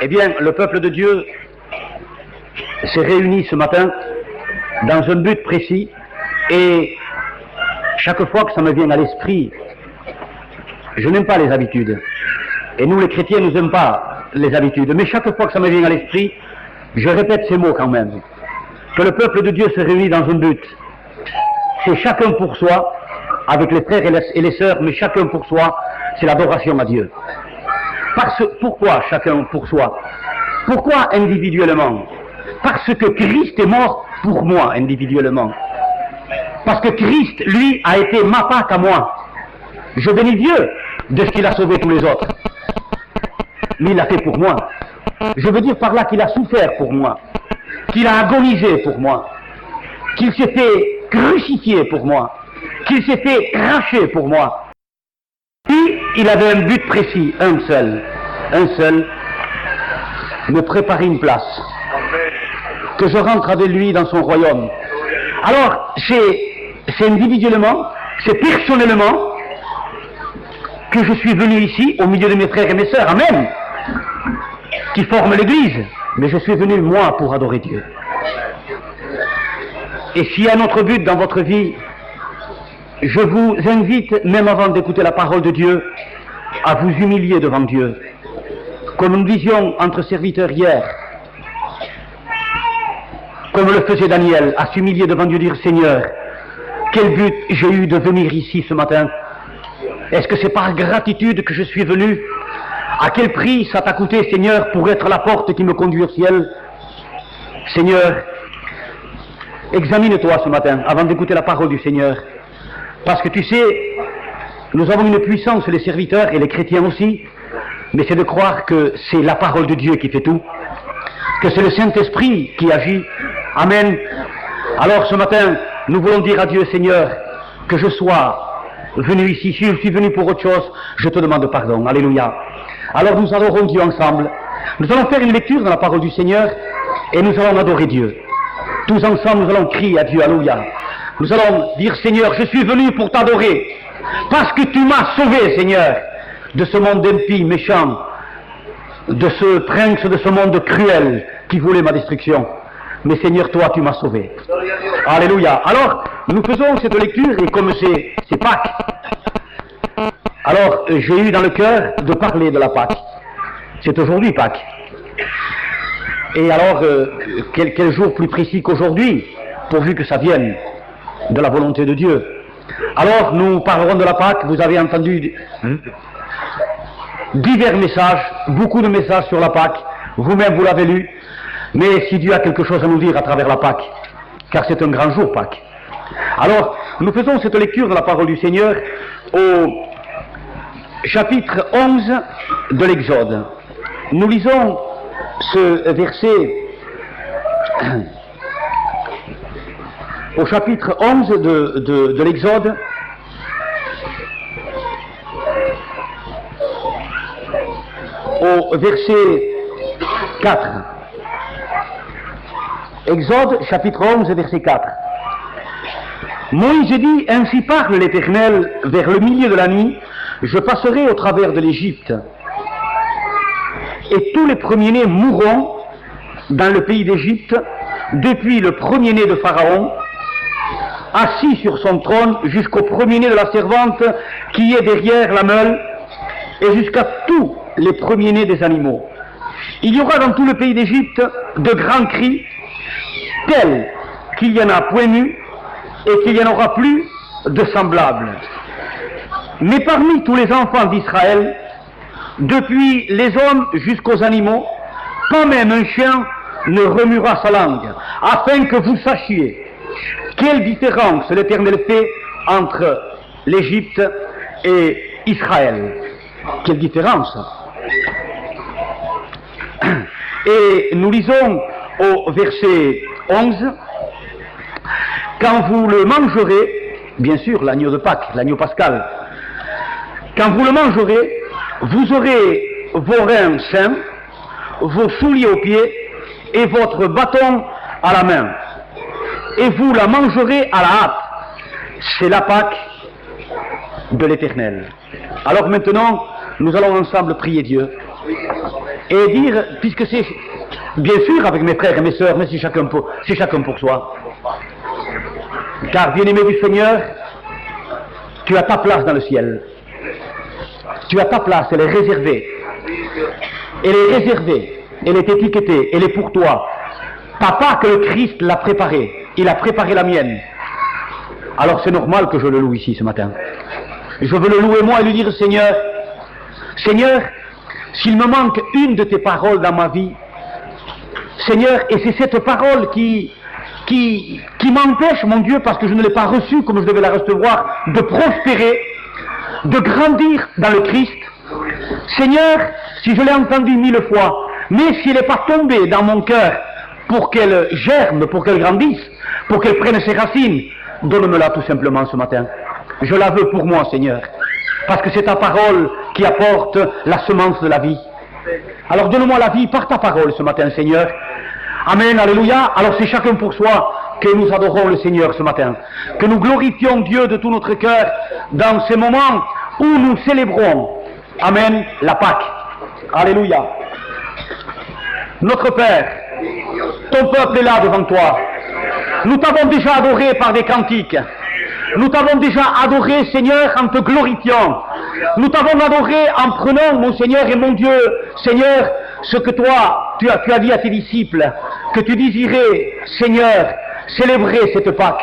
Eh bien, le peuple de Dieu s'est réuni ce matin dans un but précis, et chaque fois que ça me vient à l'esprit, je n'aime pas les habitudes. Et nous, les chrétiens, nous n'aimons pas les habitudes. Mais chaque fois que ça me vient à l'esprit, je répète ces mots quand même. Que le peuple de Dieu se réunit dans un but. C'est chacun pour soi, avec les frères et les sœurs, mais chacun pour soi, c'est l'adoration à Dieu. Pourquoi chacun pour soi? Pourquoi individuellement? Parce que Christ est mort pour moi individuellement. Parce que Christ, lui, a été ma Pâque à moi. Je bénis Dieu de ce qu'il a sauvé tous les autres. Lui, il l'a fait pour moi. Je veux dire par là qu'il a souffert pour moi, qu'il a agonisé pour moi, qu'il s'est fait crucifier pour moi, qu'il s'est fait cracher pour moi. Puis, il avait un but précis, un seul, me préparer une place, que je rentre avec lui dans son royaume. Alors, c'est individuellement, c'est personnellement que je suis venu ici, au milieu de mes frères et mes sœurs, amen, qui forment l'Église, mais je suis venu, moi, pour adorer Dieu. Et s'il y a un autre but dans votre vie, je vous invite, même avant d'écouter la parole de Dieu, à vous humilier devant Dieu. Comme nous disions entre serviteurs hier, comme le faisait Daniel, à s'humilier devant Dieu, dire Seigneur, quel but j'ai eu de venir ici ce matin? Est-ce que c'est par gratitude que je suis venu? À quel prix ça t'a coûté, Seigneur, pour être la porte qui me conduit au ciel? Seigneur, examine-toi ce matin avant d'écouter la parole du Seigneur. Parce que tu sais, nous avons une puissance, les serviteurs et les chrétiens aussi, mais c'est de croire que c'est la parole de Dieu qui fait tout, que c'est le Saint-Esprit qui agit. Amen. Alors ce matin, nous voulons dire à Dieu, Seigneur, que je sois venu ici. Si je suis venu pour autre chose, je te demande pardon. Alléluia. Alors nous adorons Dieu ensemble. Nous allons faire une lecture dans la parole du Seigneur et nous allons adorer Dieu. Tous ensemble, nous allons crier à Dieu. Alléluia. Nous allons dire, Seigneur, je suis venu pour t'adorer. Parce que tu m'as sauvé, Seigneur, de ce monde impie, méchant, de ce prince, de ce monde cruel qui voulait ma destruction. Mais Seigneur, toi, tu m'as sauvé. Alléluia. Alors, nous faisons cette lecture, et comme c'est Pâques, alors j'ai eu dans le cœur de parler de la Pâques. C'est aujourd'hui Pâques. Et alors, quel jour plus précis qu'aujourd'hui, pourvu que ça vienne de la volonté de Dieu. Alors, nous parlerons de la Pâques. Vous avez entendu divers messages, beaucoup de messages sur la Pâques. Vous-même, vous l'avez lu. Mais si Dieu a quelque chose à nous dire à travers la Pâques, car c'est un grand jour, Pâques. Alors, nous faisons cette lecture de la parole du Seigneur au chapitre 11 de l'Exode. Nous lisons ce verset au chapitre 11 de l'Exode, au verset 4. Exode, chapitre 11, verset 4. Moïse dit, ainsi parle l'Éternel, vers le milieu de la nuit, je passerai au travers de l'Égypte, et tous les premiers-nés mourront dans le pays d'Égypte, depuis le premier-né de Pharaon, assis sur son trône, jusqu'au premier-né de la servante qui est derrière la meule, et jusqu'à tous les premiers-nés des animaux. Il y aura dans tout le pays d'Égypte de grands cris, tels qu'il n'y en a point eu, et qu'il n'y en aura plus de semblables. Mais parmi tous les enfants d'Israël, depuis les hommes jusqu'aux animaux, pas même un chien ne remuera sa langue, afin que vous sachiez quelle différence l'Éternel fait entre l'Égypte et Israël. Quelle différence! Et nous lisons au verset 11, quand vous le mangerez, bien sûr l'agneau de Pâques, l'agneau pascal, quand vous le mangerez, vous aurez vos reins sains, vos souliers aux pieds et votre bâton à la main. Et vous la mangerez à la hâte. C'est la Pâque de l'Éternel. Alors maintenant, nous allons ensemble prier Dieu. et dire, puisque c'est bien sûr avec mes frères et mes sœurs, mais c'est chacun pour soi. Car bien-aimé du Seigneur, tu as ta place dans le ciel. Tu as ta place, elle est réservée. Elle est réservée, elle est étiquetée, elle est pour toi. Pas que le Christ l'a préparée, il a préparé la mienne. Alors c'est normal que je le loue ici ce matin. Je veux le louer moi et lui dire, Seigneur, s'il me manque une de tes paroles dans ma vie, Seigneur, et c'est cette parole qui m'empêche, mon Dieu, parce que je ne l'ai pas reçue comme je devais la recevoir, de prospérer, de grandir dans le Christ. Seigneur, si je l'ai entendue 1000 fois, mais si elle n'est pas tombée dans mon cœur pour qu'elle germe, pour qu'elle grandisse, pour qu'elle prenne ses racines, donne-me-la tout simplement ce matin. Je la veux pour moi, Seigneur, parce que c'est ta parole qui apporte la semence de la vie. Alors donne-moi la vie par ta parole ce matin, Seigneur. Amen, alléluia. Alors c'est chacun pour soi que nous adorons le Seigneur ce matin, que nous glorifions Dieu de tout notre cœur dans ces moments où nous célébrons, amen, la Pâque. Alléluia. Notre Père, ton peuple est là devant toi. Nous t'avons déjà adoré par des cantiques. Nous t'avons déjà adoré, Seigneur, en te glorifiant. Nous t'avons adoré en prenant, mon Seigneur et mon Dieu, Seigneur, ce que toi, tu as dit à tes disciples, que tu désirais, Seigneur, célébrer cette Pâque.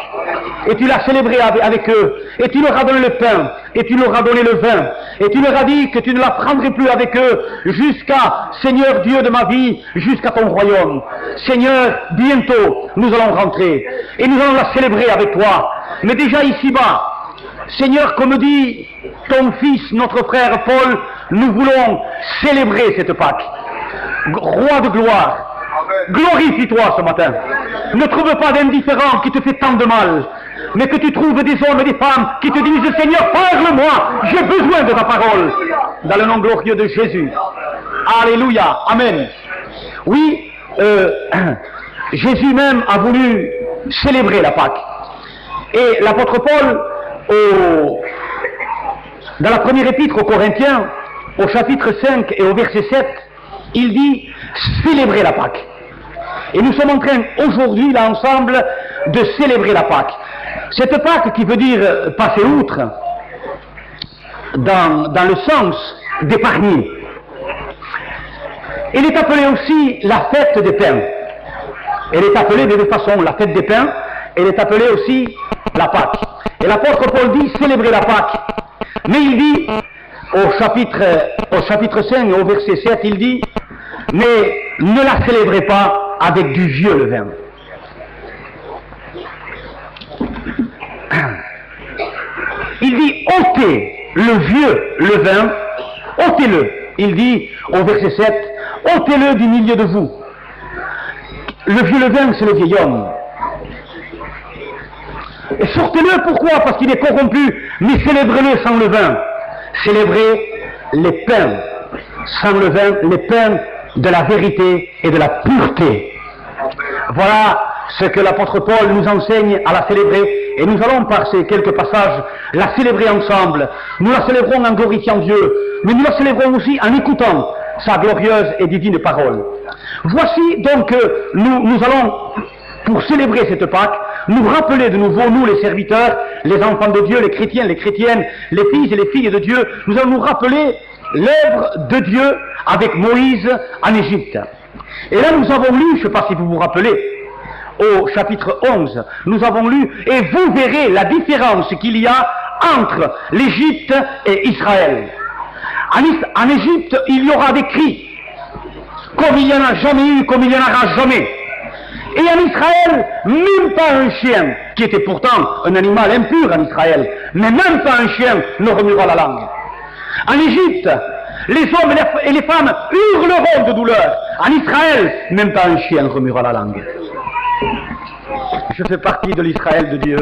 Et tu l'as célébré avec eux. Et tu leur as donné le pain. Et tu leur as donné le vin. Et tu leur as dit que tu ne la prendrais plus avec eux jusqu'à, Seigneur Dieu de ma vie, jusqu'à ton royaume. Seigneur, bientôt, nous allons rentrer. Et nous allons la célébrer avec toi. Mais déjà ici-bas, Seigneur, comme dit ton fils, notre frère Paul, nous voulons célébrer cette Pâque. Roi de gloire, glorifie-toi ce matin. Ne trouve pas d'indifférent qui te fait tant de mal, mais que tu trouves des hommes et des femmes qui te disent, Seigneur, parle-moi, j'ai besoin de ta parole. Dans le nom glorieux de Jésus. Alléluia, amen. Oui, Jésus même a voulu célébrer la Pâque. Et l'apôtre Paul, dans la première épître aux Corinthiens, au chapitre 5 et au verset 7, il dit célébrer la Pâque. Et nous sommes en train aujourd'hui, là ensemble, de célébrer la Pâque. Cette Pâque qui veut dire passer outre, dans le sens d'épargner. Elle est appelée aussi la fête des pains. Elle est appelée de deux façons, la fête des pains, elle est appelée aussi la Pâque. Et l'apôtre Paul dit célébrer la Pâque. Mais il dit, au chapitre 5 et au verset 7, il dit, mais ne la célébrez pas avec du vieux levain. Il dit, ôtez le vieux levain, ôtez-le. Il dit, au verset 7, ôtez-le du milieu de vous. Le vieux levain, c'est le vieil homme. Et sortez-le, pourquoi? Parce qu'il est corrompu, mais célébrez-le sans levain. Célébrez les pains sans levain, les pains de la vérité et de la pureté. Voilà ce que l'apôtre Paul nous enseigne à la célébrer, et nous allons par ces quelques passages la célébrer ensemble. Nous la célébrons en glorifiant Dieu, mais nous la célébrons aussi en écoutant sa glorieuse et divine parole. Voici donc que nous allons, pour célébrer cette Pâque, nous rappeler de nouveau, nous les serviteurs, les enfants de Dieu, les chrétiens, les chrétiennes, les fils et les filles de Dieu, nous allons nous rappeler l'œuvre de Dieu avec Moïse en Égypte. Et là nous avons lu, je ne sais pas si vous vous rappelez, au chapitre 11, nous avons lu, et vous verrez la différence qu'il y a entre l'Égypte et Israël. En Égypte, il y aura des cris, comme il n'y en a jamais eu, comme il n'y en aura jamais. Et en Israël, même pas un chien, qui était pourtant un animal impur en Israël, mais même pas un chien ne remuera la langue. En Égypte, les hommes et les femmes hurleront de douleur. En Israël, même pas un chien ne remuera la langue. Je fais partie de l'Israël de Dieu.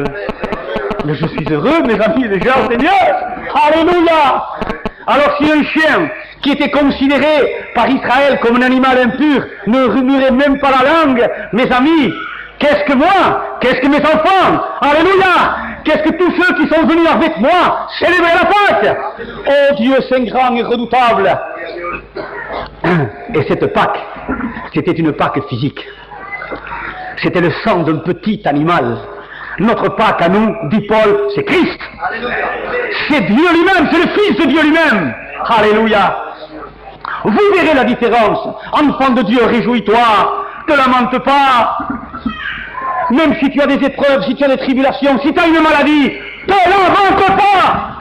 Mais je suis heureux, mes amis, déjà, Seigneur. Alléluia. Alors si un chien qui était considéré par Israël comme un animal impur ne remuerait même pas la langue, mes amis, qu'est-ce que moi? Qu'est-ce que mes enfants? Alléluia! Qu'est-ce que tous ceux qui sont venus avec moi célébrer la Pâque? Oh Dieu Saint grand et redoutable! Et cette Pâque, c'était une Pâque physique. C'était le sang d'un petit animal. Notre Pâque à nous, dit Paul, c'est Christ. C'est Dieu lui-même, c'est le Fils de Dieu lui-même. Alléluia. Vous verrez la différence. Enfant de Dieu, réjouis-toi, ne lamente pas. Même si tu as des épreuves, si tu as des tribulations, si tu as une maladie, ne lamente pas.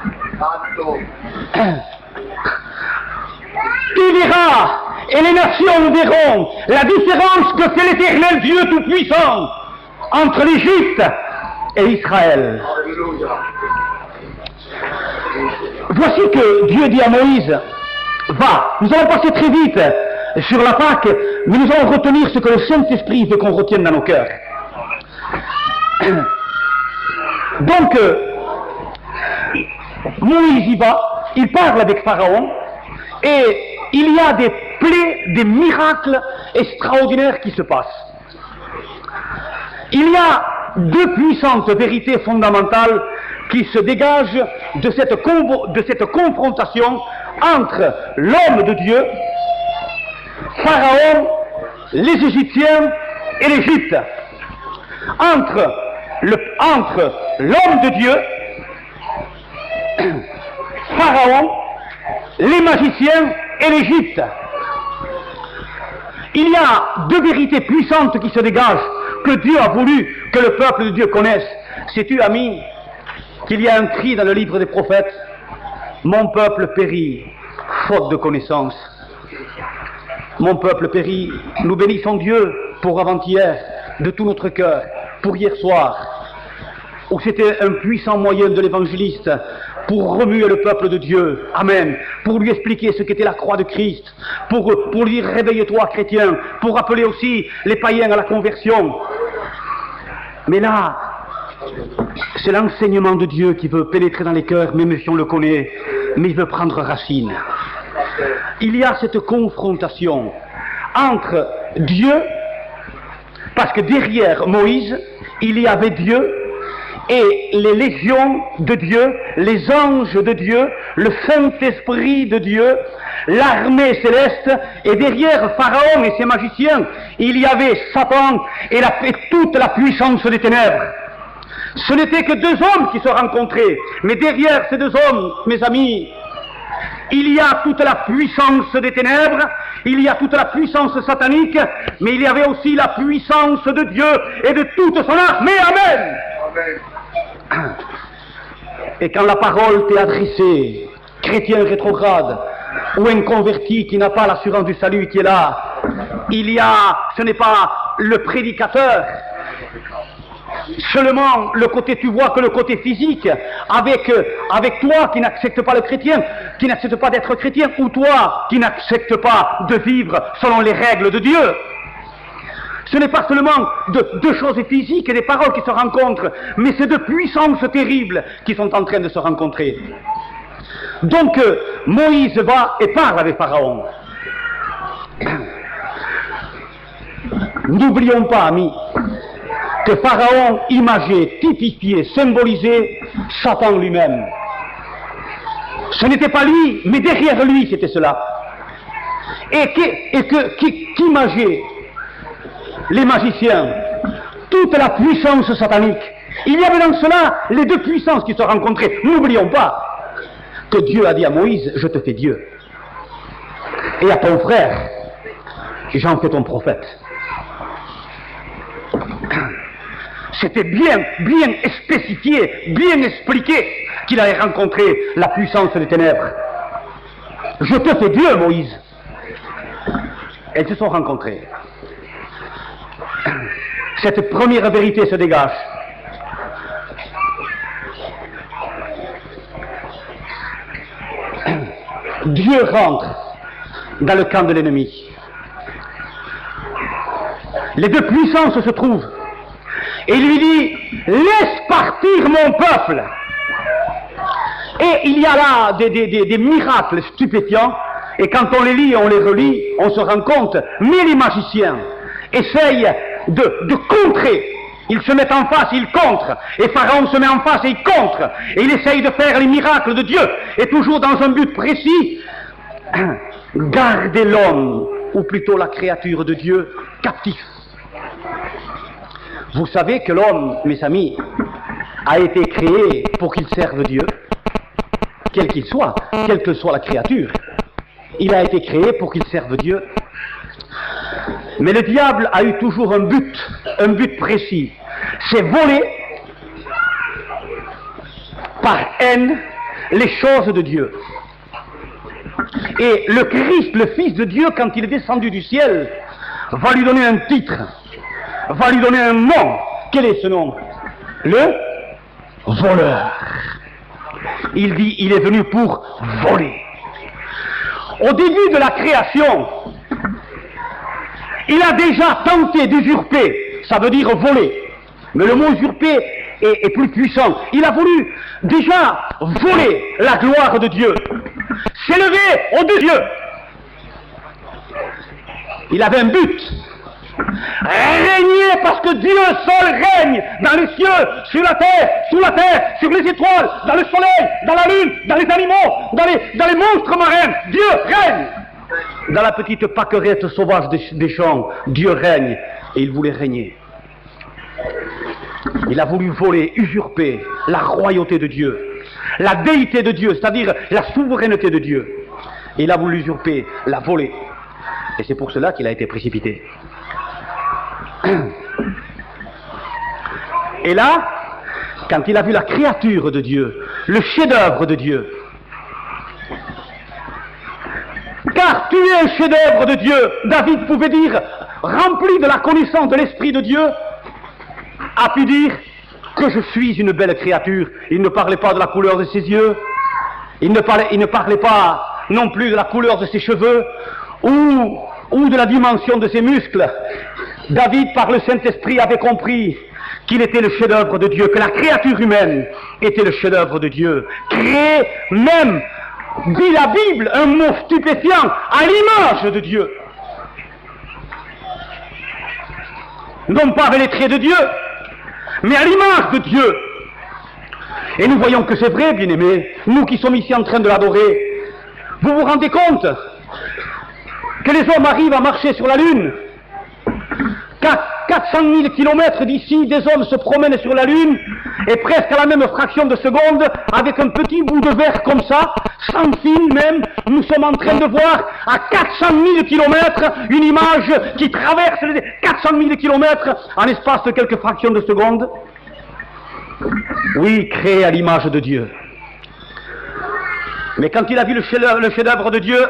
Tu verras, et les nations verront la différence que fait l'Éternel Dieu Tout-Puissant entre l'Égypte et Israël. Voici que Dieu dit à Moïse, va, nous allons passer très vite sur la Pâque, mais nous allons retenir ce que le Saint-Esprit veut qu'on retienne dans nos cœurs. Donc, Moïse y va, il parle avec Pharaon, et il y a des plaies, des miracles extraordinaires qui se passent. Il y a deux puissantes vérités fondamentales qui se dégagent de cette confrontation entre l'homme de Dieu, Pharaon, les Égyptiens et l'Égypte. Entre l'homme de Dieu, Pharaon, les magiciens et l'Égypte. Il y a deux vérités puissantes qui se dégagent, que Dieu a voulu que le peuple de Dieu connaisse. Sais-tu, ami, qu'il y a un cri dans le livre des prophètes, mon peuple périt, faute de connaissance. Mon peuple périt. Nous bénissons Dieu pour avant-hier, de tout notre cœur, pour hier soir, où c'était un puissant moyen de l'évangéliste pour remuer le peuple de Dieu, amen, pour lui expliquer ce qu'était la croix de Christ, pour lui dire réveille-toi chrétien, pour appeler aussi les païens à la conversion. Mais là, c'est l'enseignement de Dieu qui veut pénétrer dans les cœurs, même si on le connaît, mais il veut prendre racine. Il y a cette confrontation entre Dieu, parce que derrière Moïse, il y avait Dieu, et les légions de Dieu, les anges de Dieu, le Saint-Esprit de Dieu, l'armée céleste, et derrière Pharaon et ses magiciens, il y avait Satan et toute la puissance des ténèbres. Ce n'était que deux hommes qui se rencontraient, mais derrière ces deux hommes, mes amis, il y a toute la puissance des ténèbres, il y a toute la puissance satanique, mais il y avait aussi la puissance de Dieu et de toute son armée. Amen. Et quand la parole t'est adressée, chrétien rétrograde, ou un converti qui n'a pas l'assurance du salut qui est là, ce n'est pas le prédicateur, seulement le côté, tu vois que le côté physique, avec toi qui n'accepte pas le chrétien, qui n'accepte pas d'être chrétien, ou toi qui n'accepte pas de vivre selon les règles de Dieu. Ce n'est pas seulement deux choses physiques et des paroles qui se rencontrent, mais c'est deux puissances terribles qui sont en train de se rencontrer. Donc Moïse va et parle avec Pharaon. N'oublions pas, amis, que Pharaon imageait, typifiait, symbolisait Satan lui-même. Ce n'était pas lui, mais derrière lui c'était cela. Et qu'imageait les magiciens, toute la puissance satanique. Il y avait dans cela les deux puissances qui se rencontraient. N'oublions pas que Dieu a dit à Moïse, je te fais Dieu. Et à ton frère, j'en fais ton prophète. C'était bien spécifié, bien expliqué qu'il allait rencontrer la puissance des ténèbres. Je te fais Dieu, Moïse. Elles se sont rencontrées. Cette première vérité se dégage. Dieu rentre dans le camp de l'ennemi. Les deux puissances se trouvent. Et il lui dit, laisse partir mon peuple. Et il y a là des miracles stupéfiants. Et quand on les lit, on les relit, on se rend compte. Mais les magiciens essayent de contrer. Ils se mettent en face, ils contrent. Et Pharaon se met en face et il contre. Et il essaye de faire les miracles de Dieu. Et toujours dans un but précis, garder l'homme, ou plutôt la créature de Dieu, captif. Vous savez que l'homme, mes amis, a été créé pour qu'il serve Dieu, quel qu'il soit, quelle que soit la créature. Il a été créé pour qu'il serve Dieu. Mais le diable a eu toujours un but précis. C'est voler par haine les choses de Dieu. Et le Christ, le Fils de Dieu, quand il est descendu du ciel, va lui donner un titre, va lui donner un nom. Quel est ce nom? Le voleur. Il dit, il est venu pour voler. Au début de la création, il a déjà tenté d'usurper, ça veut dire voler. Mais le mot usurper est plus puissant. Il a voulu déjà voler la gloire de Dieu, s'élever au-dessus de Dieu. Il avait un but. Régner parce que Dieu seul règne dans les cieux, sur la terre, sous la terre, sur les étoiles, dans le soleil, dans la lune, dans les animaux, dans les monstres marins. Dieu règne. Dans la petite pâquerette sauvage des champs, Dieu règne et il voulait régner. Il a voulu voler, usurper la royauté de Dieu, la déité de Dieu, c'est-à-dire la souveraineté de Dieu. Il a voulu usurper, la voler. Et c'est pour cela qu'il a été précipité. Et là, quand il a vu la créature de Dieu, le chef-d'œuvre de Dieu, car tu es un chef-d'œuvre de Dieu, David pouvait dire, rempli de la connaissance de l'Esprit de Dieu, a pu dire que je suis une belle créature. Il ne parlait pas de la couleur de ses yeux, il ne parlait pas non plus de la couleur de ses cheveux, ou de la dimension de ses muscles. David, par le Saint-Esprit, avait compris qu'il était le chef-d'œuvre de Dieu, que la créature humaine était le chef-d'œuvre de Dieu, créé même, dit la Bible, un mot stupéfiant, à l'image de Dieu. Non pas avec les traits de Dieu, mais à l'image de Dieu. Et nous voyons que c'est vrai, bien-aimés, nous qui sommes ici en train de l'adorer. Vous vous rendez compte que les hommes arrivent à marcher sur la Lune? 400 000 kilomètres d'ici, des hommes se promènent sur la Lune, et presque à la même fraction de seconde, avec un petit bout de verre comme ça, sans fil même, nous sommes en train de voir à 400 000 kilomètres une image qui traverse les 400 000 kilomètres en l'espace de quelques fractions de seconde. Oui, créé à l'image de Dieu. Mais quand il a vu le chef-d'œuvre de Dieu,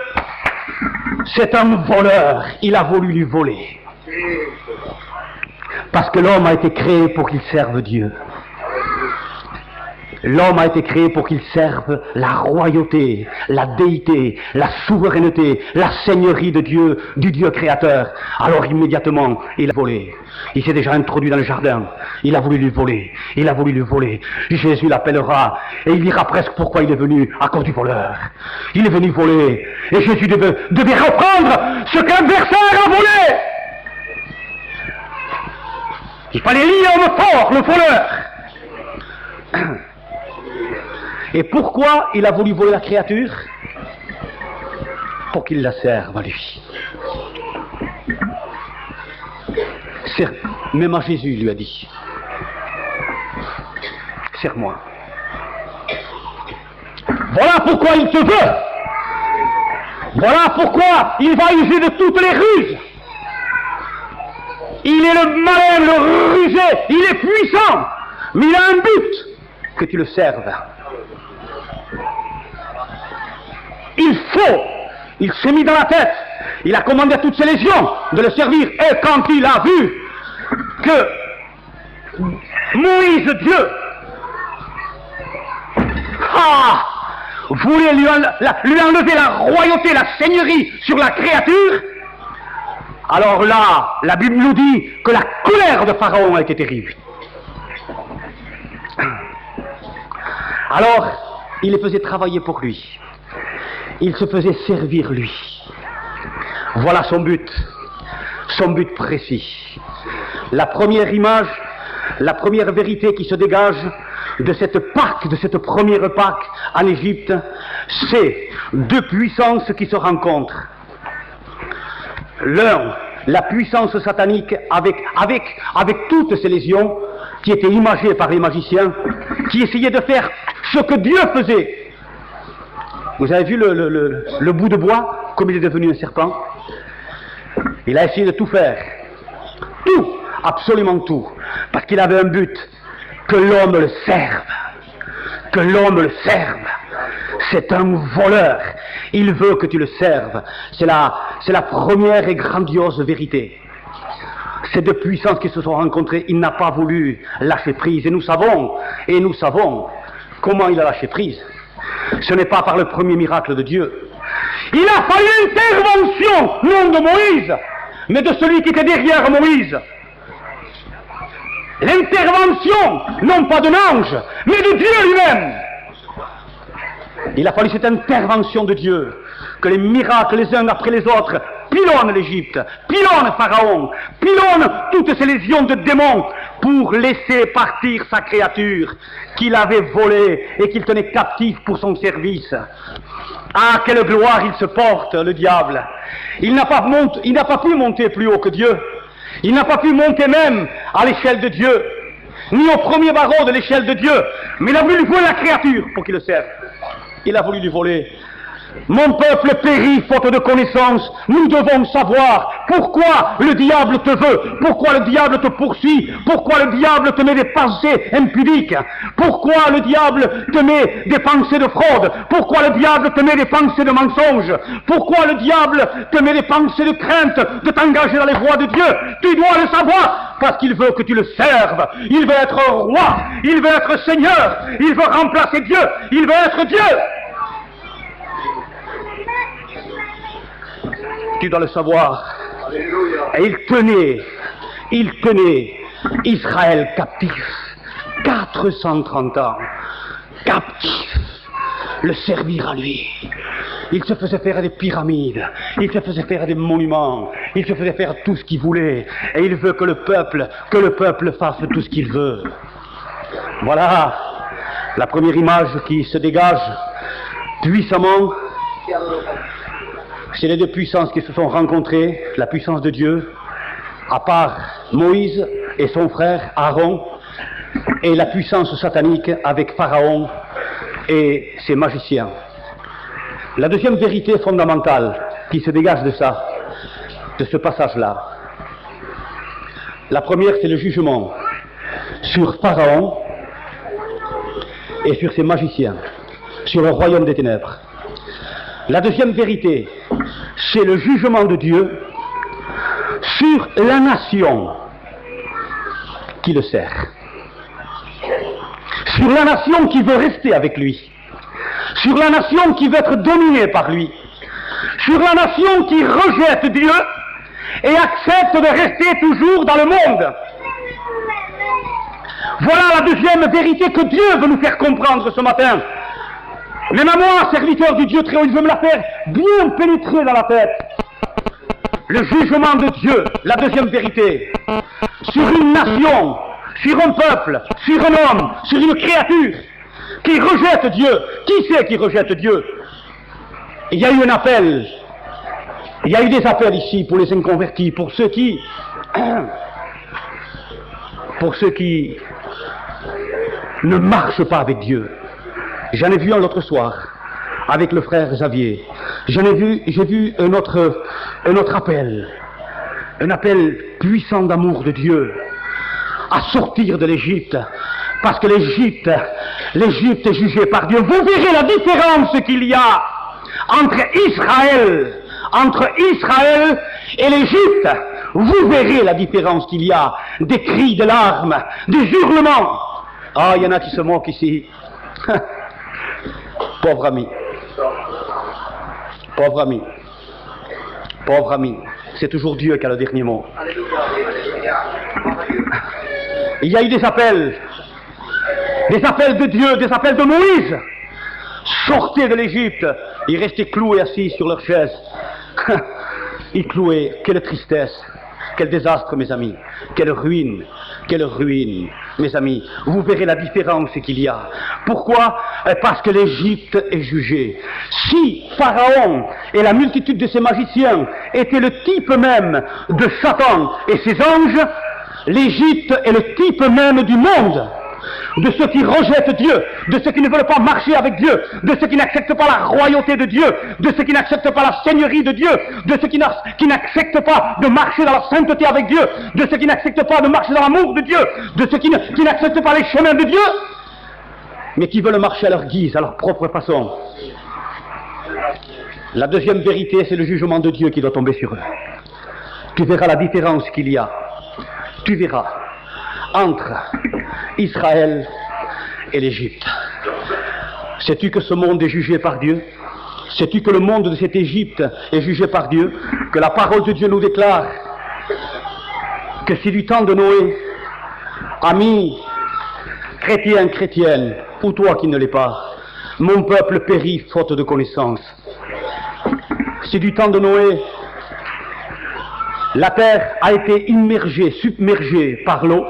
c'est un voleur, il a voulu lui voler. Parce que l'homme a été créé pour qu'il serve Dieu. L'homme a été créé pour qu'il serve la royauté, la déité, la souveraineté, la seigneurie de Dieu, du Dieu créateur. Alors immédiatement, il a volé. Il s'est déjà introduit dans le jardin. Il a voulu lui voler. Il a voulu lui voler. Jésus l'appellera et il dira presque pourquoi il est venu à cause du voleur. Il est venu voler. Et Jésus devait reprendre ce qu'un adversaire a volé. Il fallait lier homme fort, le voleur. Et pourquoi il a voulu voler la créature? Pour qu'il la serve à lui. Même à Jésus, il lui a dit, sers-moi. Voilà pourquoi il te veut. Voilà pourquoi il va user de toutes les ruses. Il est le malin, le rusé, il est puissant, mais il a un but, que tu le serves. Il s'est mis dans la tête, il a commandé à toutes ses légions de le servir, et quand il a vu que Moïse, Dieu, voulait lui enlever la royauté, la seigneurie sur la créature, alors là, la Bible nous dit que la colère de Pharaon a été terrible. Alors, il les faisait travailler pour lui. Il se faisait servir lui. Voilà son but précis. La première image, la première vérité qui se dégage de cette Pâque, de cette première Pâque en Égypte, c'est deux puissances qui se rencontrent. L'un, la puissance satanique avec toutes ces légions qui étaient imagées par les magiciens, qui essayaient de faire ce que Dieu faisait. Vous avez vu le bout de bois, comme il est devenu un serpent? Il a essayé de tout faire. Tout, absolument tout. Parce qu'il avait un but, que l'homme le serve. Que l'homme le serve. C'est un voleur. Il veut que tu le serves. C'est la première et grandiose vérité. Ces deux puissances qui se sont rencontrées, il n'a pas voulu lâcher prise. Et nous savons comment il a lâché prise. Ce n'est pas par le premier miracle de Dieu. Il a fallu l'intervention, non de Moïse, mais de celui qui était derrière Moïse. L'intervention, non pas d'un ange, mais de Dieu lui-même. Il a fallu cette intervention de Dieu, que les miracles les uns après les autres pilonnent l'Égypte, pilonnent Pharaon, pilonnent toutes ces légions de démons pour laisser partir sa créature qu'il avait volée et qu'il tenait captif pour son service. Ah, quelle gloire il se porte, le diable! Il n'a pas pu monter plus haut que Dieu. Il n'a pas pu monter même à l'échelle de Dieu, ni au premier barreau de l'échelle de Dieu, mais il a voulu lui voler la créature pour qu'il le serve. Il a voulu lui voler. Mon peuple périt faute de connaissance. Nous devons savoir pourquoi le diable te veut, pourquoi le diable te poursuit, pourquoi le diable te met des pensées impudiques, pourquoi le diable te met des pensées de fraude, pourquoi le diable te met des pensées de mensonge, pourquoi le diable te met des pensées de crainte de t'engager dans les voies de Dieu. Tu dois le savoir, parce qu'il veut que tu le serves. Il veut être roi, il veut être Seigneur, il veut remplacer Dieu, il veut être Dieu. Tu dois le savoir. Et il tenait Israël captif 430 ans, captif, le servir à lui. Il se faisait faire des pyramides, il se faisait faire des monuments, il se faisait faire tout ce qu'il voulait, et il veut que le peuple fasse tout ce qu'il veut. Voilà la première image qui se dégage puissamment. C'est les deux puissances qui se sont rencontrées, la puissance de Dieu, à part Moïse et son frère Aaron, et la puissance satanique avec Pharaon et ses magiciens. La deuxième vérité fondamentale qui se dégage de ça, de ce passage-là, la première c'est le jugement sur Pharaon et sur ses magiciens, sur le royaume des ténèbres. La deuxième vérité, c'est le jugement de Dieu sur la nation qui le sert, sur la nation qui veut rester avec lui, sur la nation qui veut être dominée par lui, sur la nation qui rejette Dieu et accepte de rester toujours dans le monde. Voilà la deuxième vérité que Dieu veut nous faire comprendre ce matin. Même à moi, serviteur du Dieu très haut, il veut me la faire bien pénétrer dans la tête. Le jugement de Dieu, la deuxième vérité, sur une nation, sur un peuple, sur un homme, sur une créature qui rejette Dieu. Qui c'est qui rejette Dieu? Il y a eu un appel, il y a eu des appels ici pour les inconvertis, pour ceux qui ne marchent pas avec Dieu. J'en ai vu un l'autre soir, avec le frère Xavier. J'ai vu un autre appel puissant d'amour de Dieu, à sortir de l'Égypte, parce que l'Égypte est jugée par Dieu. Vous verrez la différence qu'il y a entre Israël et l'Égypte. Vous verrez la différence qu'il y a, des cris, de larmes, des hurlements. Ah, il y en a qui se moquent ici. Pauvre ami, c'est toujours Dieu qui a le dernier mot. Il y a eu des appels de Dieu, des appels de Moïse. Sortez de l'Égypte. Ils restaient cloués assis sur leur chaise. Ils clouaient, quelle tristesse. Quel désastre, mes amis. Quelle ruine, mes amis. Vous verrez la différence qu'il y a. Pourquoi? Parce que l'Égypte est jugée. Si Pharaon et la multitude de ses magiciens étaient le type même de Satan et ses anges, l'Égypte est le type même du monde. De ceux qui rejettent Dieu, de ceux qui ne veulent pas marcher avec Dieu, de ceux qui n'acceptent pas la royauté de Dieu, de ceux qui n'acceptent pas la seigneurie de Dieu, de ceux qui n'acceptent pas de marcher dans la sainteté avec Dieu, de ceux qui n'acceptent pas de marcher dans l'amour de Dieu, de ceux qui n'acceptent pas les chemins de Dieu, mais qui veulent marcher à leur guise, à leur propre façon. La deuxième vérité, c'est le jugement de Dieu qui doit tomber sur eux. Tu verras la différence qu'il y a. Tu verras entre Israël et l'Égypte. Sais-tu que ce monde est jugé par Dieu? Sais-tu que le monde de cette Égypte est jugé par Dieu? Que la parole de Dieu nous déclare que si du temps de Noé, amis, chrétiens, chrétiennes, ou toi qui ne l'es pas, mon peuple périt faute de connaissance. Si du temps de Noé, la terre a été immergée, submergée par l'eau,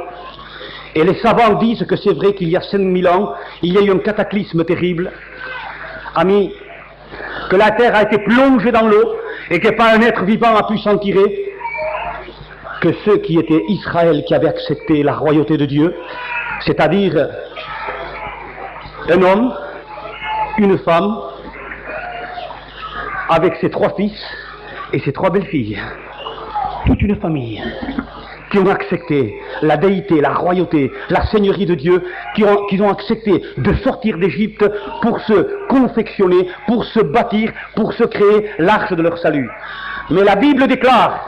et les savants disent que c'est vrai qu'il y a 5000 ans, il y a eu un cataclysme terrible. Amis, que la terre a été plongée dans l'eau et que pas un être vivant a pu s'en tirer, que ceux qui étaient Israël, qui avaient accepté la royauté de Dieu, c'est-à-dire un homme, une femme, avec ses 3 fils et ses 3 belles-filles, toute une famille, qui ont accepté la déité, la royauté, la seigneurie de Dieu, qui ont accepté de sortir d'Égypte pour se confectionner, pour se bâtir, pour se créer l'arche de leur salut. Mais la Bible déclare,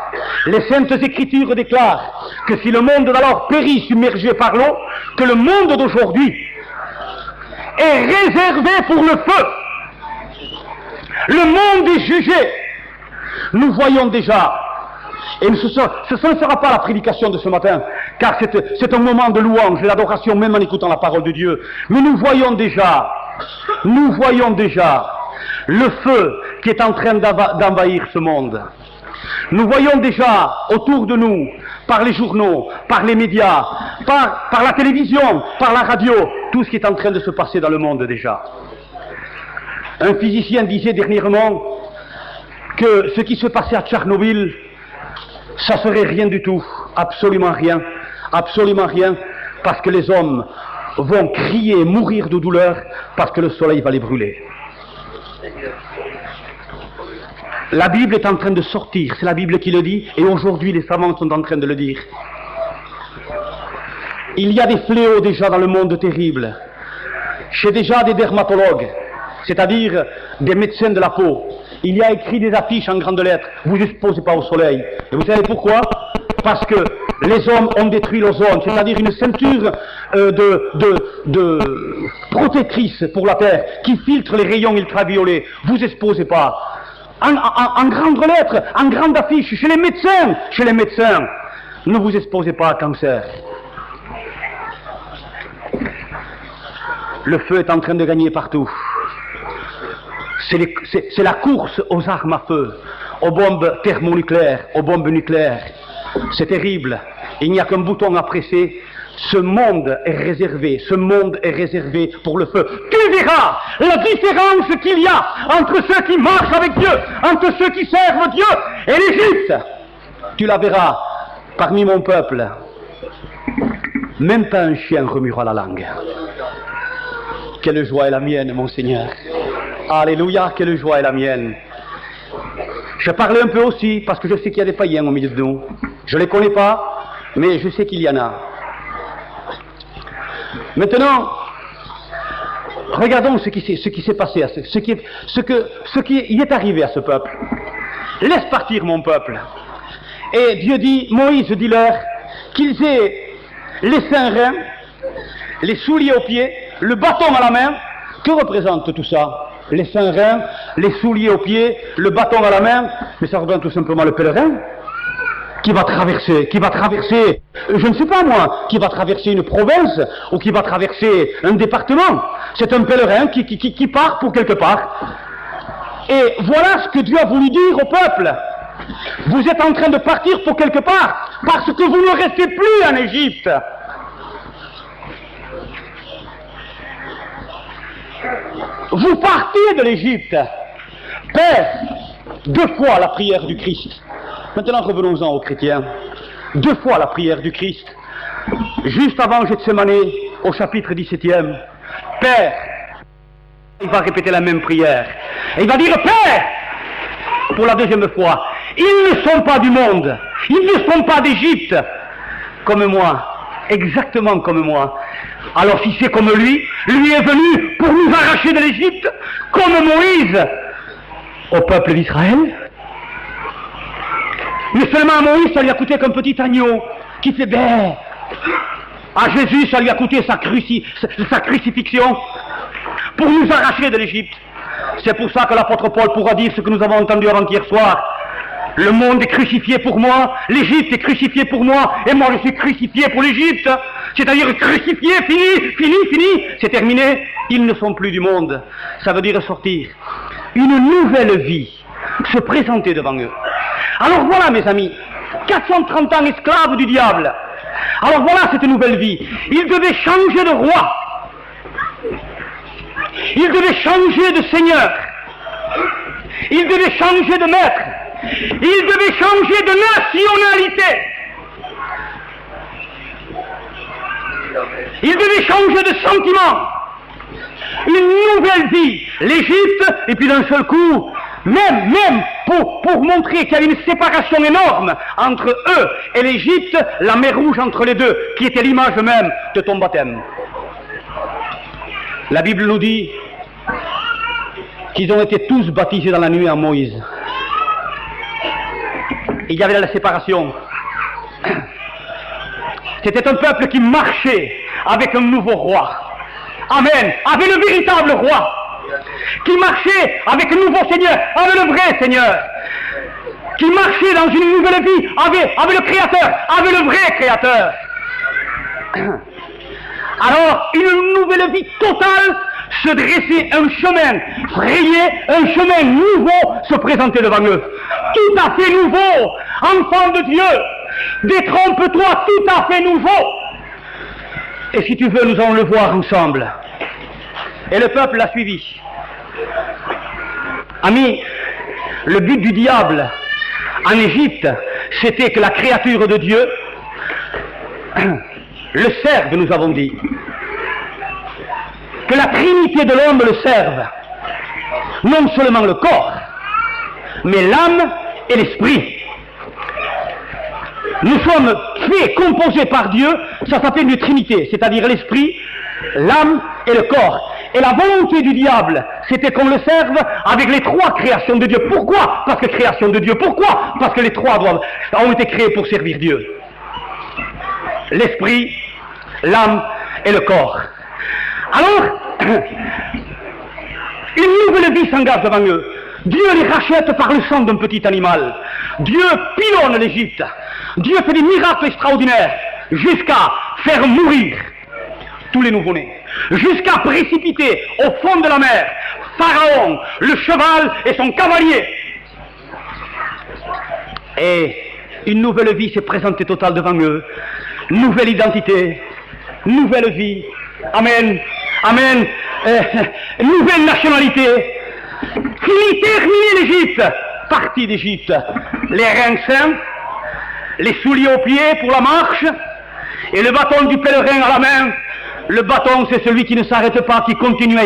les Saintes Écritures déclarent, que si le monde d'alors périt submergé par l'eau, que le monde d'aujourd'hui est réservé pour le feu. Le monde est jugé. Nous voyons déjà. Et ce ne sera pas la prédication de ce matin, car c'est un moment de louange et d'adoration, même en écoutant la parole de Dieu. Mais nous voyons déjà le feu qui est en train d'envahir ce monde. Nous voyons déjà autour de nous, par les journaux, par les médias, par la télévision, par la radio, tout ce qui est en train de se passer dans le monde déjà. Un physicien disait dernièrement que ce qui se passait à Tchernobyl, ça serait rien du tout, absolument rien, parce que les hommes vont crier, mourir de douleur, parce que le soleil va les brûler. La Bible est en train de sortir, c'est la Bible qui le dit, et aujourd'hui les savants sont en train de le dire. Il y a des fléaux déjà dans le monde terrible, chez déjà des dermatologues, c'est-à-dire des médecins de la peau. Il y a écrit des affiches en grandes lettres, vous n'exposez pas au soleil. Et vous savez pourquoi? Parce que les hommes ont détruit l'ozone, c'est-à-dire une ceinture de protectrice pour la Terre, qui filtre les rayons ultraviolets. Vous exposez pas. En grandes lettres, en grandes affiches, chez les médecins, ne vous exposez pas à cancer. Le feu est en train de gagner partout. C'est la course aux armes à feu, aux bombes thermonucléaires, aux bombes nucléaires. C'est terrible. Il n'y a qu'un bouton à presser. Ce monde est réservé pour le feu. Tu verras la différence qu'il y a entre ceux qui marchent avec Dieu, entre ceux qui servent Dieu et l'Égypte. Tu la verras parmi mon peuple. Même pas un chien remuera la langue. Quelle joie est la mienne, mon Seigneur. Alléluia, quelle joie est la mienne. Je parlais un peu aussi, parce que je sais qu'il y a des païens au milieu de nous. Je ne les connais pas, mais je sais qu'il y en a. Maintenant, regardons ce qui s'est passé, ce qui y est arrivé à ce peuple. Laisse partir mon peuple. Et Dieu dit, Moïse, dis-leur qu'ils aient les seins reins, les souliers aux pieds, le bâton à la main. Que représente tout ça? Les seins reins, les souliers aux pieds, le bâton à la main, mais ça représente tout simplement le pèlerin qui va traverser, je ne sais pas moi, qui va traverser une province ou qui va traverser un département. C'est un pèlerin qui part pour quelque part. Et voilà ce que Dieu a voulu dire au peuple. Vous êtes en train de partir pour quelque part. parce que vous ne restez plus en Égypte. Vous partez de l'Égypte. Père, 2 fois la prière du Christ. Maintenant revenons-en aux chrétiens. 2 fois la prière du Christ. Juste avant Gethsémane, au chapitre 17e. Père, il va répéter la même prière. Et il va dire, Père, pour la 2e fois, ils ne sont pas du monde. Ils ne sont pas d'Égypte. Comme moi. Exactement comme moi. Alors si c'est comme lui est venu pour nous arracher de l'Égypte, comme Moïse au peuple d'Israël. Mais seulement à Moïse, ça lui a coûté qu'un petit agneau qui fait bé. À Jésus, ça lui a coûté sa crucifixion pour nous arracher de l'Égypte. C'est pour ça que l'apôtre Paul pourra dire ce que nous avons entendu avant-hier soir. Le monde est crucifié pour moi, l'Égypte est crucifiée pour moi, et moi je suis crucifié pour l'Égypte. C'est-à-dire crucifié, fini, c'est terminé. Ils ne sont plus du monde. Ça veut dire sortir. Une nouvelle vie se présenter devant eux. Alors voilà mes amis, 430 ans esclaves du diable. Alors voilà cette nouvelle vie. Ils devaient changer de roi. Ils devaient changer de seigneur. Ils devaient changer de maître. Ils devaient changer de nationalité. Ils devaient changer de sentiment. Une nouvelle vie. L'Égypte, et puis d'un seul coup, même pour montrer qu'il y avait une séparation énorme entre eux et l'Égypte, la mer rouge entre les deux, qui était l'image même de ton baptême. La Bible nous dit qu'ils ont été tous baptisés dans la nuée en Moïse. Il y avait la séparation. C'était un peuple qui marchait avec un nouveau roi. Amen. Avec le véritable roi. Qui marchait avec un nouveau Seigneur, avec le vrai Seigneur. Qui marchait dans une nouvelle vie avec le Créateur, avec le vrai Créateur. Alors, une nouvelle vie totale se dressait, un chemin frayé, un chemin nouveau se présentait devant eux. Tout à fait nouveau, enfant de Dieu, détrompe-toi, tout à fait nouveau. Et si tu veux, nous allons le voir ensemble. Et le peuple l'a suivi. Amis, le but du diable en Égypte, c'était que la créature de Dieu le serve, nous avons dit. Que la Trinité de l'homme le serve. Non seulement le corps, mais l'âme et l'esprit. Nous sommes faits, composés par Dieu, ça s'appelle une Trinité, c'est-à-dire l'esprit, l'âme et le corps. Et la volonté du diable, c'était qu'on le serve avec les 3 créations de Dieu. Pourquoi? Parce que création de Dieu. Pourquoi? Parce que les 3 ont été créés pour servir Dieu. L'esprit, l'âme et le corps. Alors, une nouvelle vie s'engage devant eux. Dieu les rachète par le sang d'un petit animal. Dieu pilonne l'Égypte. Dieu fait des miracles extraordinaires jusqu'à faire mourir tous les nouveau-nés. Jusqu'à précipiter au fond de la mer Pharaon, le cheval et son cavalier. Et une nouvelle vie s'est présentée totale devant eux. Nouvelle identité, nouvelle vie. Amen. Amen. Nouvelle nationalité. Fini, terminé l'Égypte. Parti d'Égypte. Les reins saints, les souliers aux pieds pour la marche, et le bâton du pèlerin à la main. Le bâton, c'est celui qui ne s'arrête pas, qui continue à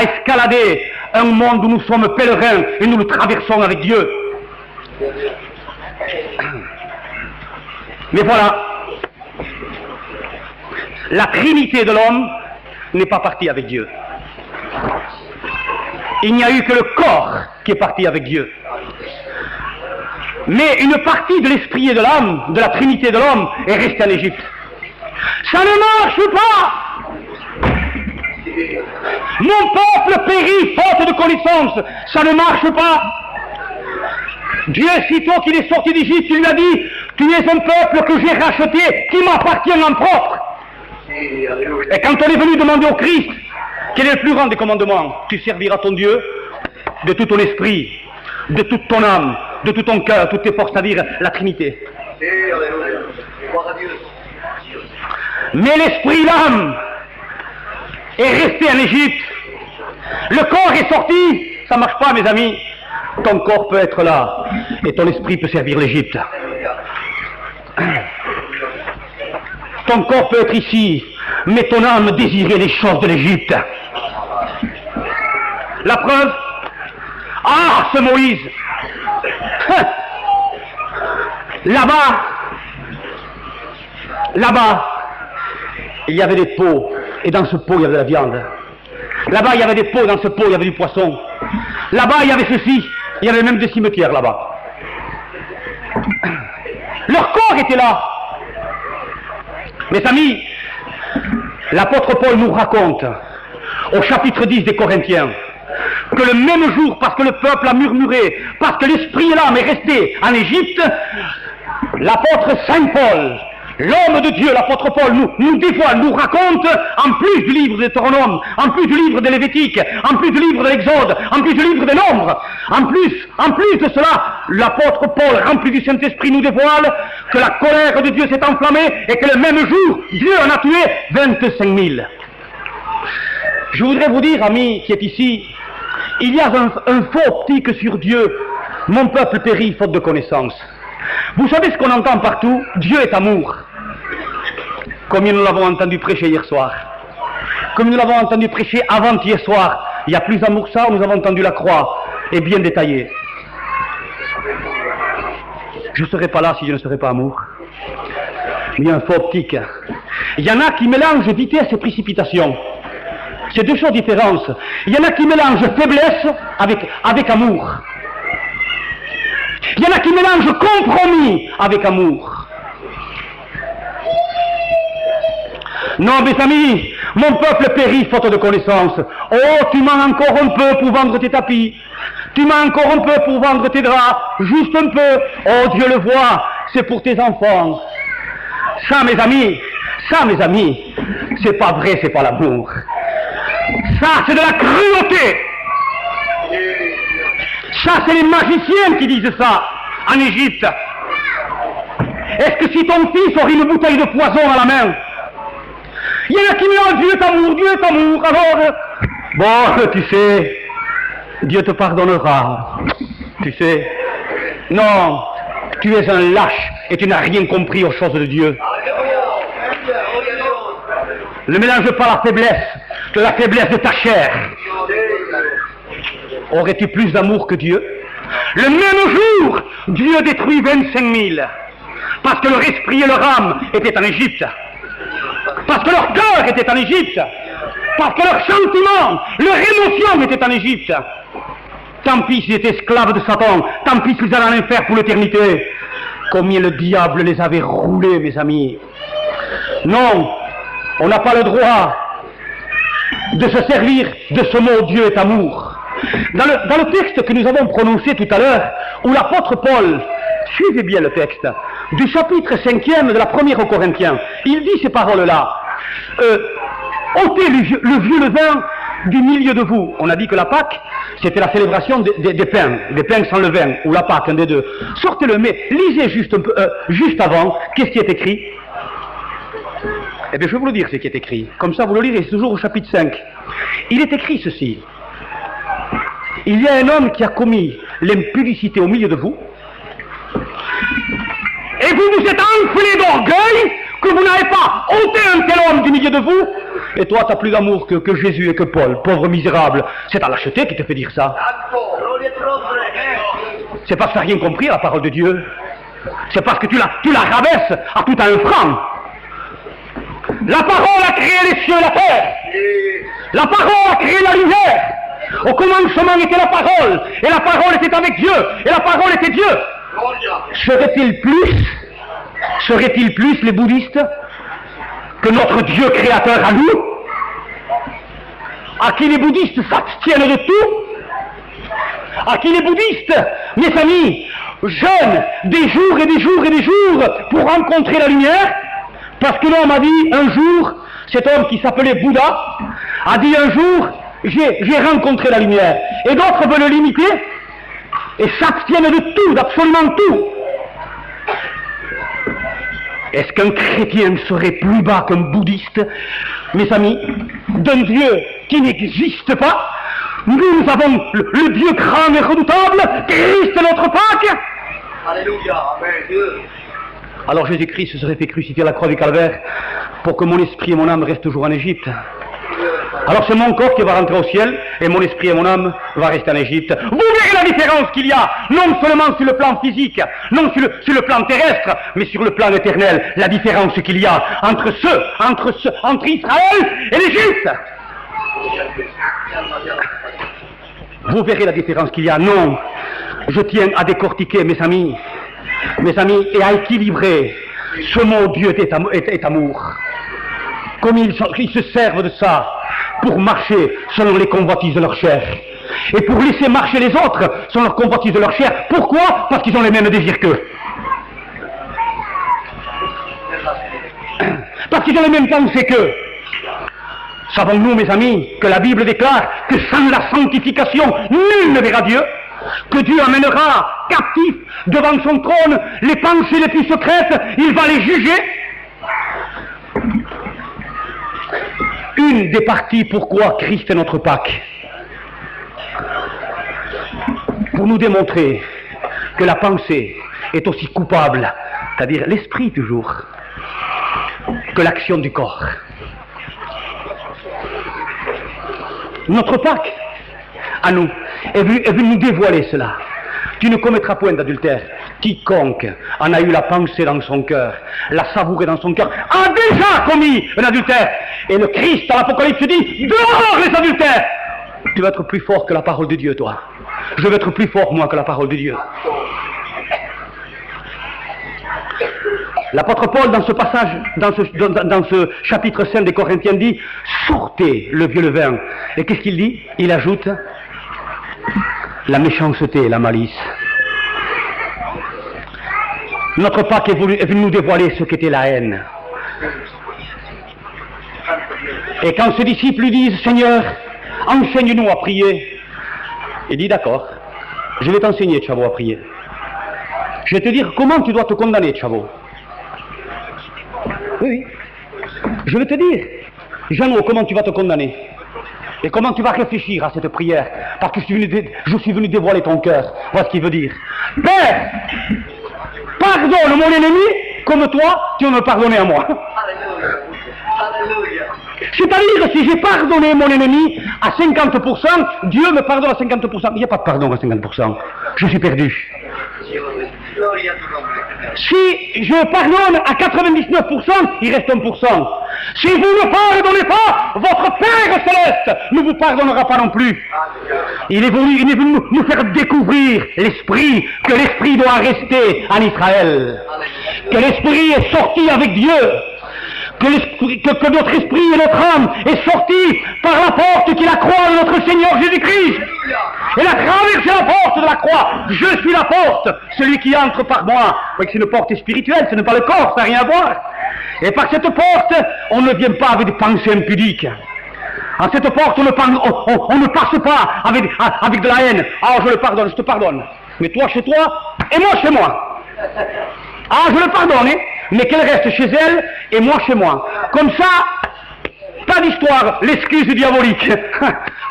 escalader un monde où nous sommes pèlerins et nous le traversons avec Dieu. Mais voilà, la Trinité de l'homme n'est pas partie avec Dieu. Il n'y a eu que le corps qui est parti avec Dieu. Mais une partie de l'esprit et de l'âme, de la Trinité de l'homme, est restée en Égypte. Ça ne marche pas! Mon peuple périt faute de connaissance. Ça ne marche pas! Dieu, sitôt qu'il est sorti d'Égypte, il lui a dit, tu es un peuple que j'ai racheté, qui m'appartient en propre. Et quand on est venu demander au Christ, quel est le plus grand des commandements? Tu serviras ton Dieu de tout ton esprit, de toute ton âme, de tout ton cœur, toutes tes forces, c'est-à-dire la Trinité. Mais l'esprit, l'âme, est resté en Égypte. Le corps est sorti, ça ne marche pas mes amis. Ton corps peut être là et ton esprit peut servir l'Égypte. Ton corps peut être ici, mais ton âme désirait les choses de l'Égypte. La preuve, ah, ce Moïse, là-bas, il y avait des pots, et dans ce pot, il y avait de la viande. Là-bas, il y avait des pots, dans ce pot, il y avait du poisson. Là-bas, il y avait ceci, il y avait même des cimetières là-bas. Leur corps était là. Mes amis, l'apôtre Paul nous raconte, au chapitre 10 des Corinthiens, que le même jour, parce que le peuple a murmuré, parce que l'esprit et l'âme est resté en Égypte, l'apôtre Saint Paul, l'homme de Dieu, l'apôtre Paul, nous dévoile, nous raconte, en plus du livre de Deutéronome, en plus du livre de Lévitique, en plus du livre de l'Exode, en plus du livre des Nombres, en plus de cela, l'apôtre Paul, rempli du Saint-Esprit, nous dévoile que la colère de Dieu s'est enflammée et que le même jour, Dieu en a tué 25 000. Je voudrais vous dire, amis qui êtes ici, il y a un faux optique sur Dieu. Mon peuple périt faute de connaissance. Vous savez ce qu'on entend partout? Dieu est amour. Comme nous l'avons entendu prêcher hier soir. Comme nous l'avons entendu prêcher avant-hier soir. Il y a plus d'amour que ça, nous avons entendu la croix. Et bien détaillée. Je ne serais pas là si je ne serais pas amour. Mais il y a un faux optique. Il y en a qui mélangent vitesse et précipitation. C'est deux choses différentes. Il y en a qui mélangent faiblesse avec amour. Il y en a qui mélangent compromis avec amour. Non, mes amis, mon peuple périt faute de connaissance. Oh, tu mens encore un peu pour vendre tes tapis. Tu mens encore un peu pour vendre tes draps. Juste un peu. Oh, Dieu le voit, c'est pour tes enfants. Ça, mes amis, c'est pas vrai, c'est pas l'amour. Ça, c'est de la cruauté. Ça, c'est les magiciens qui disent ça, en Égypte. Est-ce que si ton fils aurait une bouteille de poison à la main, il y en a qui me disent Dieu est amour, alors... Bon, tu sais, Dieu te pardonnera, tu sais. Non, tu es un lâche et tu n'as rien compris aux choses de Dieu. Ne mélange pas la faiblesse de ta chair. Aurais-tu plus d'amour que Dieu? Le même jour, Dieu détruit 25 000. Parce que leur esprit et leur âme étaient en Égypte. Parce que leur cœur était en Égypte. Parce que leurs sentiments, leurs émotions étaient en Égypte. Tant pis s'ils étaient esclaves de Satan. Tant pis s'ils allaient en enfer pour l'éternité. Combien le diable les avait roulés, mes amis. Non, on n'a pas le droit de se servir de ce mot Dieu est amour. Dans le texte que nous avons prononcé tout à l'heure, où l'apôtre Paul, suivez bien le texte, du chapitre 5e de la première aux Corinthiens, il dit ces paroles-là, ôtez le vieux levain du milieu de vous. On a dit que la Pâque, c'était la célébration des pains sans levain, ou la Pâque, un des deux. Sortez-le, mais lisez juste avant, qu'est-ce qui est écrit? Eh bien, je vais vous le dire ce qui est écrit. Comme ça, vous le lirez, c'est toujours au chapitre 5. Il est écrit ceci. Il y a un homme qui a commis l'impudicité au milieu de vous, et vous vous êtes enflé d'orgueil que vous n'avez pas ôté un tel homme du milieu de vous, et toi, tu as plus d'amour que Jésus et que Paul, pauvre misérable. C'est ta lâcheté qui te fait dire ça. C'est parce que tu n'as rien compris à la parole de Dieu. C'est parce que tu la rabaisses à tout à un franc. La parole a créé les cieux et la terre. La parole a créé la lumière. Au commencement était la parole, et la parole était avec Dieu, et la parole était Dieu. Seraient-ils plus les bouddhistes que notre Dieu créateur à nous, à qui les bouddhistes s'abstiennent de tout, à qui les bouddhistes, mes amis, jeûnent des jours et des jours et des jours pour rencontrer la lumière, parce que l'homme a dit un jour, cet homme qui s'appelait Bouddha, a dit un jour, j'ai rencontré la lumière, et d'autres veulent l'imiter, et s'abstiennent de tout, d'absolument tout. Est-ce qu'un chrétien serait plus bas qu'un bouddhiste? Mes amis, d'un Dieu qui n'existe pas, nous avons le Dieu grand et redoutable, Christ notre Pâque. Alléluia, Amen. Alors Jésus-Christ se serait fait crucifier à la croix du Calvaire pour que mon esprit et mon âme restent toujours en Égypte. Alors c'est mon corps qui va rentrer au ciel et mon esprit et mon âme vont rester en Égypte. Vous verrez la différence qu'il y a, non seulement sur le plan physique, non sur le plan terrestre, mais sur le plan éternel, la différence qu'il y a entre Israël et l'Égypte. Vous verrez la différence qu'il y a. Non, je tiens à décortiquer, mes amis, et à équilibrer ce mot Dieu est amour. Comme ils se servent de ça pour marcher selon les convoitises de leur chair. Et pour laisser marcher les autres selon leurs convoitises de leur chair. Pourquoi? Parce qu'ils ont les mêmes désirs qu'eux. Parce qu'ils ont les mêmes pensées qu'eux. Savons-nous, mes amis, que la Bible déclare que sans la sanctification, nul ne verra Dieu? Que Dieu amènera captifs devant son trône les pensées les plus secrètes, il va les juger? Une des parties pourquoi Christ est notre Pâque. Pour nous démontrer que la pensée est aussi coupable, c'est-à-dire l'esprit toujours, que l'action du corps. Notre Pâque, à nous, est venu nous dévoiler cela. Tu ne commettras point d'adultère. Quiconque en a eu la pensée dans son cœur, l'a savouré dans son cœur, a déjà commis un adultère. Et le Christ, à l'Apocalypse, dit, dehors les adultères! Tu vas être plus fort que la parole de Dieu, toi. Je vais être plus fort, moi, que la parole de Dieu. L'apôtre Paul, dans ce passage, dans ce chapitre 5 des Corinthiens, dit, sortez le vieux levain. Et qu'est-ce qu'il dit? Il ajoute, la méchanceté, la malice. Notre Pâque est venu nous dévoiler ce qu'était la haine. Et quand ses disciples lui disent, Seigneur, enseigne-nous à prier, il dit, d'accord, je vais t'enseigner, Tchavo, à prier. Je vais te dire comment tu dois te condamner, Tchavo. Oui, je vais te dire, Jeannot, comment tu vas te condamner. Et comment tu vas réfléchir à cette prière, parce que je suis venu dévoiler ton cœur. Voilà ce qu'il veut dire. Père, pardonne mon ennemi, comme toi, tu vas me pardonner à moi. C'est-à-dire, si j'ai pardonné mon ennemi à 50%, Dieu me pardonne à 50%. Il n'y a pas de pardon à 50%. Je suis perdu. Si je pardonne à 99%, il reste 1%. Si vous ne pardonnez pas, votre Père Céleste ne vous pardonnera pas non plus. Il est venu nous faire découvrir l'esprit, que l'esprit doit rester en Israël. Que l'esprit est sorti avec Dieu. Que notre esprit et notre âme est sorti par la porte qui est la croix de notre Seigneur Jésus-Christ. Elle a traversé la porte de la croix. Je suis la porte, celui qui entre par moi. C'est une porte spirituelle, ce n'est pas le corps, ça n'a rien à voir. Et par cette porte, on ne vient pas avec des pensées impudiques. À cette porte, on ne passe pas avec de la haine. Ah, je le pardonne, je te pardonne. Mais toi chez toi, et moi chez moi. Ah, je le pardonne, hein, mais qu'elle reste chez elle, et moi chez moi. Comme ça, pas d'histoire, l'excuse diabolique.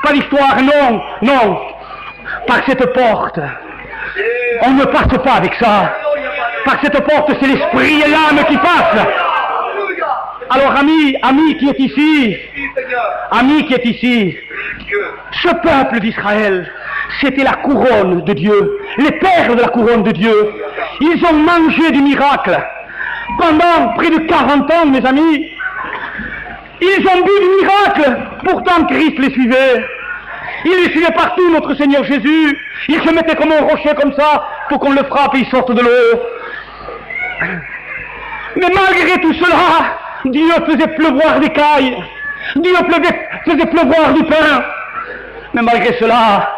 Pas d'histoire, non, non. Par cette porte, on ne passe pas avec ça. Par cette porte, c'est l'esprit et l'âme qui passent. Alors, ami qui est ici, ce peuple d'Israël, c'était la couronne de Dieu, les pères de la couronne de Dieu. Ils ont mangé du miracle pendant près de 40 ans, mes amis. Ils ont bu du miracle, pourtant Christ les suivait. Il les suivait partout, notre Seigneur Jésus. Il se mettait comme un rocher comme ça, pour qu'on le frappe et il sorte de l'eau. Mais malgré tout cela, Dieu faisait pleuvoir des cailles. Dieu faisait pleuvoir du pain. Mais malgré cela,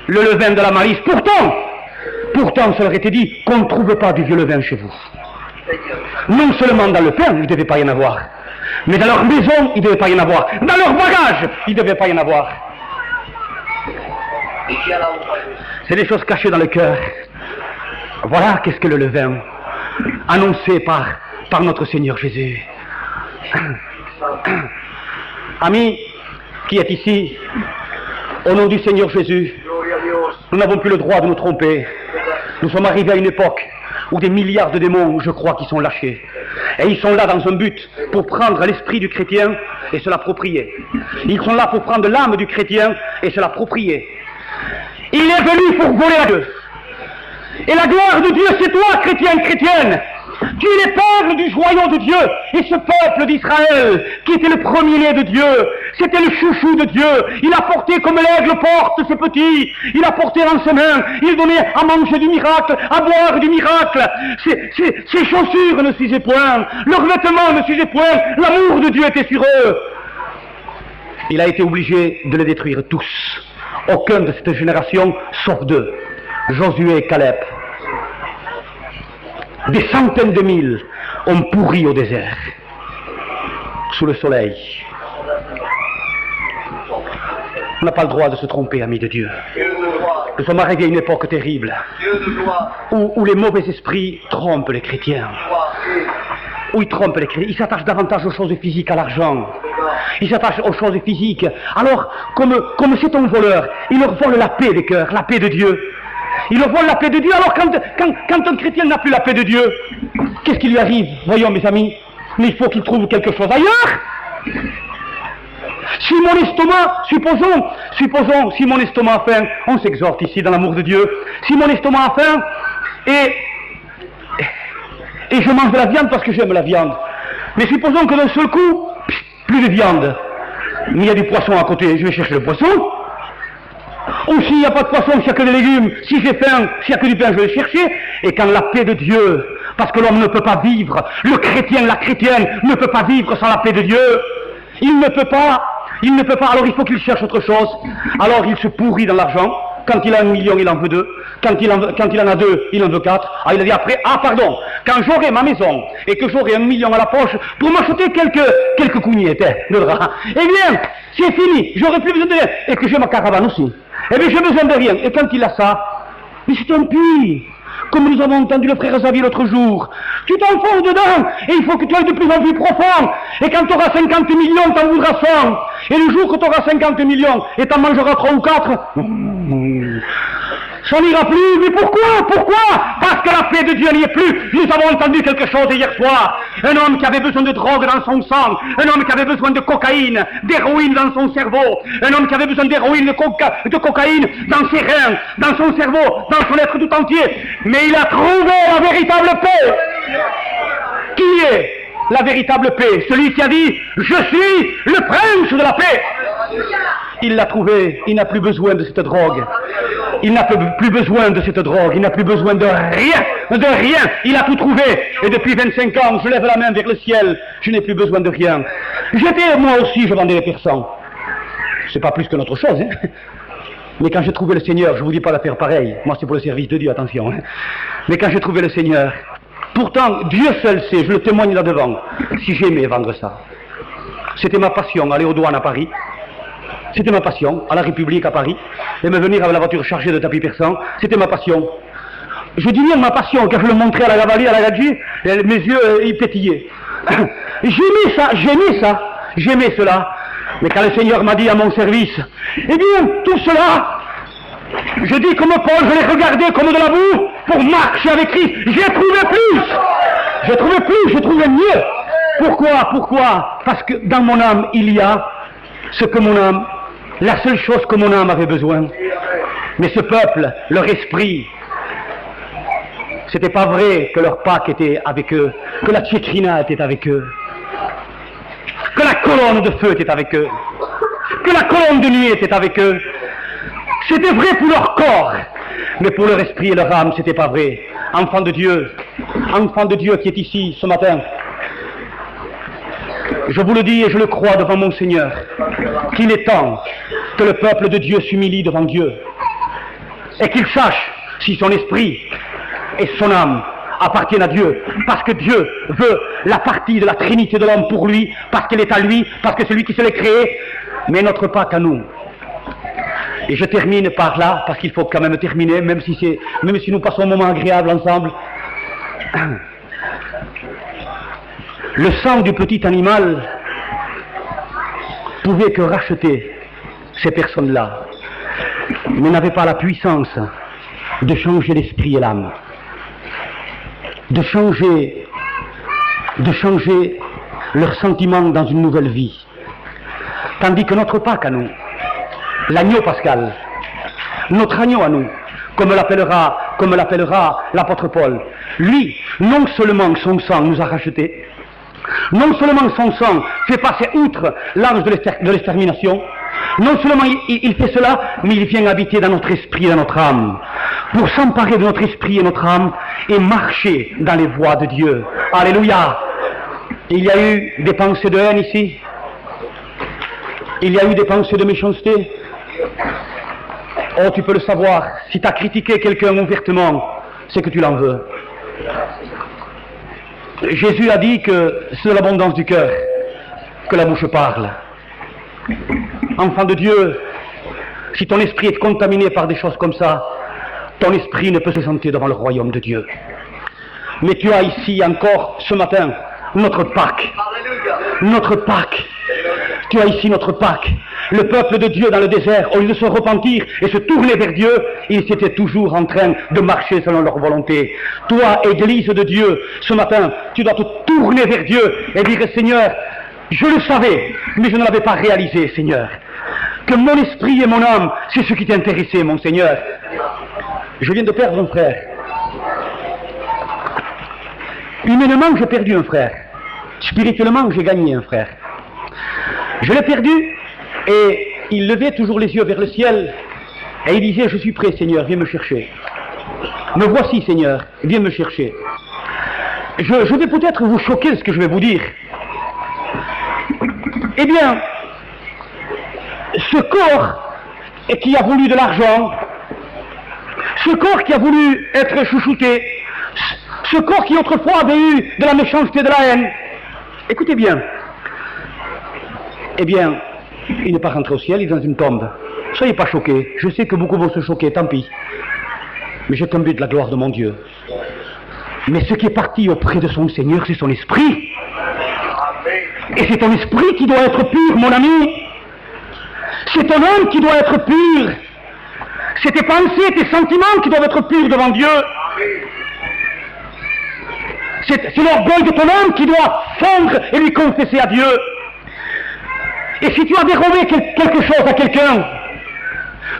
le levain de la malice, pourtant, ça leur était dit qu'on ne trouve pas du vieux levain chez vous. Non seulement dans le pain, il ne devait pas y en avoir, mais dans leur maison, il ne devait pas y en avoir. Dans leur bagage, il ne devait pas y en avoir. C'est des choses cachées dans le cœur. Voilà qu'est-ce que le levain. annoncé par notre Seigneur Jésus. Amis qui êtes ici, au nom du Seigneur Jésus, nous n'avons plus le droit de nous tromper. Nous sommes arrivés à une époque où des milliards de démons, je crois, qui sont lâchés. Et ils sont là dans un but pour prendre l'esprit du chrétien et se l'approprier. Ils sont là pour prendre l'âme du chrétien et se l'approprier. Il est venu pour voler à Dieu. Et la gloire de Dieu, c'est toi, chrétien, chrétienne. Tu es les perles du joyau de Dieu. Et ce peuple d'Israël, qui était le premier-né de Dieu, c'était le chouchou de Dieu. Il a porté comme l'aigle porte ses petits. Il a porté dans ses mains. Il donnait à manger du miracle, à boire du miracle. Ses chaussures ne s'usaient point. Leurs vêtements ne s'usaient point. L'amour de Dieu était sur eux. Il a été obligé de les détruire tous. Aucun de cette génération, sauf deux, Josué et Caleb. Des centaines de mille ont pourri au désert, sous le soleil. On n'a pas le droit de se tromper, amis de Dieu. Nous sommes arrivés à une époque terrible, où les mauvais esprits trompent les chrétiens. Où ils trompent les chrétiens. Ils s'attachent davantage aux choses physiques, à l'argent. Ils s'attachent aux choses physiques. Alors, comme c'est un voleur, il leur vole la paix des cœurs, la paix de Dieu. Il leur vole la paix de Dieu. Alors quand un chrétien n'a plus la paix de Dieu, qu'est-ce qui lui arrive? Voyons, mes amis, mais il faut qu'il trouve quelque chose ailleurs. Si mon estomac, supposons, si mon estomac a faim, on s'exhorte ici dans l'amour de Dieu, si mon estomac a faim, et je mange de la viande parce que j'aime la viande, mais supposons que d'un seul coup, plus de viande, mais il y a du poisson à côté, je vais chercher le poisson. Ou s'il n'y a pas de poisson, s'il n'y a que des légumes, si j'ai faim, s'il n'y a que du pain, je vais le chercher. Et quand la paix de Dieu, parce que l'homme ne peut pas vivre, le chrétien, la chrétienne ne peut pas vivre sans la paix de Dieu, il ne peut pas, alors il faut qu'il cherche autre chose. Alors il se pourrit dans l'argent. Quand il a 1 million, il en veut 2. Quand il en a 2, il en veut 4. Ah, il a dit après, quand j'aurai ma maison et que j'aurai 1 million à la poche pour m'acheter quelques cougnettes de drap, eh bien, c'est fini, j'aurai plus besoin de rien. Et que j'ai ma caravane aussi. Eh bien, j'ai besoin de rien. Et quand il a ça, mais c'est un puits. Comme nous avons entendu le frère Xavier l'autre jour. Tu t'enfonces dedans et il faut que tu ailles de plus en plus profond. Et quand tu auras 50 millions, tu en voudras 100. Et le jour que tu auras 50 millions et tu en mangeras 3 ou 4, ça n'ira plus. Mais pourquoi? Parce que la paix de Dieu n'y est plus. Nous avons entendu quelque chose hier soir. Un homme qui avait besoin de drogue dans son sang. Un homme qui avait besoin de cocaïne, d'héroïne dans son cerveau. Un homme qui avait besoin d'héroïne, de cocaïne dans ses reins, dans son cerveau, dans son être tout entier. Mais il a trouvé la véritable paix. Qui est la véritable paix? Celui qui a dit « Je suis le prince de la paix ». Il l'a trouvé, il n'a plus besoin de cette drogue. Il n'a plus besoin de cette drogue, il n'a plus besoin de rien, il a tout trouvé. Et depuis 25 ans, je lève la main vers le ciel, je n'ai plus besoin de rien. Moi aussi, je vendais les persans. C'est pas plus que notre chose, hein. Mais quand j'ai trouvé le Seigneur, je ne vous dis pas de faire pareil, moi c'est pour le service de Dieu, attention. Hein. Mais quand j'ai trouvé le Seigneur, pourtant, Dieu seul sait, je le témoigne là devant, si j'aimais vendre ça. C'était ma passion, aller aux douanes à Paris. C'était ma passion, à la République à Paris, et me venir avec la voiture chargée de tapis persans, c'était ma passion. Je dis bien ma passion, quand je le montrais à la Gavalie, à la Gadji, mes yeux, ils pétillaient. J'aimais cela. Mais quand le Seigneur m'a dit à mon service, eh bien, tout cela, je dis comme Paul, je l'ai regardé comme de la boue pour marcher avec Christ. J'ai trouvé mieux. Pourquoi? Parce que dans mon âme, il y a ce que mon âme, la seule chose que mon âme avait besoin. Mais ce peuple, leur esprit, c'était pas vrai que leur Pâques était avec eux, que la Tchétrina était avec eux, que la colonne de feu était avec eux, que la colonne de nuit était avec eux. C'était vrai pour leur corps, mais pour leur esprit et leur âme, c'était pas vrai. Enfant de Dieu qui est ici ce matin, je vous le dis et je le crois devant mon Seigneur, qu'il est temps que le peuple de Dieu s'humilie devant Dieu et qu'il sache si son esprit et son âme appartiennent à Dieu, parce que Dieu veut la partie de la Trinité de l'homme pour lui, parce qu'elle est à lui, parce que c'est lui qui se l'est créé, mais notre Pâques à nous. Et je termine par là, parce qu'il faut quand même terminer, même si nous passons un moment agréable ensemble. le sang du petit animal pouvait que racheter ces personnes-là, mais n'avait pas la puissance de changer l'esprit et l'âme, de changer leurs sentiments dans une nouvelle vie. Tandis que notre Pâque à nous, l'agneau pascal, notre agneau à nous, comme l'appellera l'apôtre Paul, lui, non seulement son sang nous a rachetés, non seulement son sang fait passer outre l'ange de l'extermination, non seulement il fait cela, mais il vient habiter dans notre esprit et dans notre âme, pour s'emparer de notre esprit et notre âme et marcher dans les voies de Dieu. Alléluia! Il y a eu des pensées de haine ici. Il y a eu des pensées de méchanceté. Oh, tu peux le savoir, si tu as critiqué quelqu'un ouvertement, c'est que tu l'en veux. Jésus a dit que c'est de l'abondance du cœur que la bouche parle. Enfant de Dieu, si ton esprit est contaminé par des choses comme ça, ton esprit ne peut se présenter devant le royaume de Dieu. Mais tu as ici encore, ce matin, notre Pâque. Notre Pâque. Tu as ici notre Pâque. Le peuple de Dieu dans le désert, au lieu de se repentir et se tourner vers Dieu, ils étaient toujours en train de marcher selon leur volonté. Toi, Église de Dieu, ce matin, tu dois te tourner vers Dieu et dire, Seigneur, je le savais, mais je ne l'avais pas réalisé, Seigneur. Que mon esprit et mon âme, c'est ce qui t'intéressait, mon Seigneur. Je viens de perdre un frère. Humainement, j'ai perdu un frère. Spirituellement, j'ai gagné un frère. Je l'ai perdu et il levait toujours les yeux vers le ciel et il disait, je suis prêt, Seigneur, viens me chercher. Me voici, Seigneur, viens me chercher. Je vais peut-être vous choquer de ce que je vais vous dire. Eh bien, ce corps qui a voulu de l'argent, ce corps qui a voulu être chouchouté, ce corps qui autrefois avait eu de la méchanceté, de la haine, écoutez bien, eh bien, il n'est pas rentré au ciel, il est dans une tombe. Soyez pas choqués, je sais que beaucoup vont se choquer, tant pis. Mais j'ai tombé de la gloire de mon Dieu. Mais ce qui est parti auprès de son Seigneur, c'est son esprit. Et c'est ton esprit qui doit être pur, mon ami. C'est ton âme qui doit être pure. C'est tes pensées, tes sentiments qui doivent être purs devant Dieu. C'est l'orgueil de ton âme qui doit fondre et lui confesser à Dieu. Et si tu as dérobé quelque chose à quelqu'un,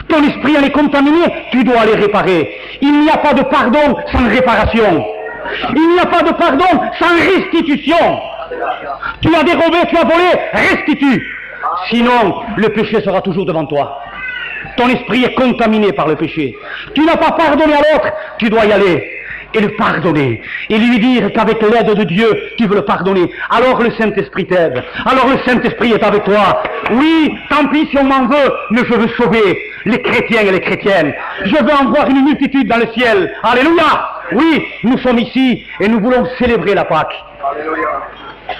ton esprit en est contaminé, tu dois les réparer. Il n'y a pas de pardon sans réparation. Il n'y a pas de pardon sans restitution. Tu as dérobé, tu as volé, restitue. Sinon, le péché sera toujours devant toi. Ton esprit est contaminé par le péché. Tu n'as pas pardonné à l'autre, tu dois y aller et le pardonner, et lui dire qu'avec l'aide de Dieu, tu veux le pardonner. Alors le Saint-Esprit t'aide, alors le Saint-Esprit est avec toi. Oui, tant pis si on m'en veut, mais je veux sauver les chrétiens et les chrétiennes. Je veux en voir une multitude dans le ciel. Alléluia. Oui, nous sommes ici et nous voulons célébrer la Pâque. Alléluia.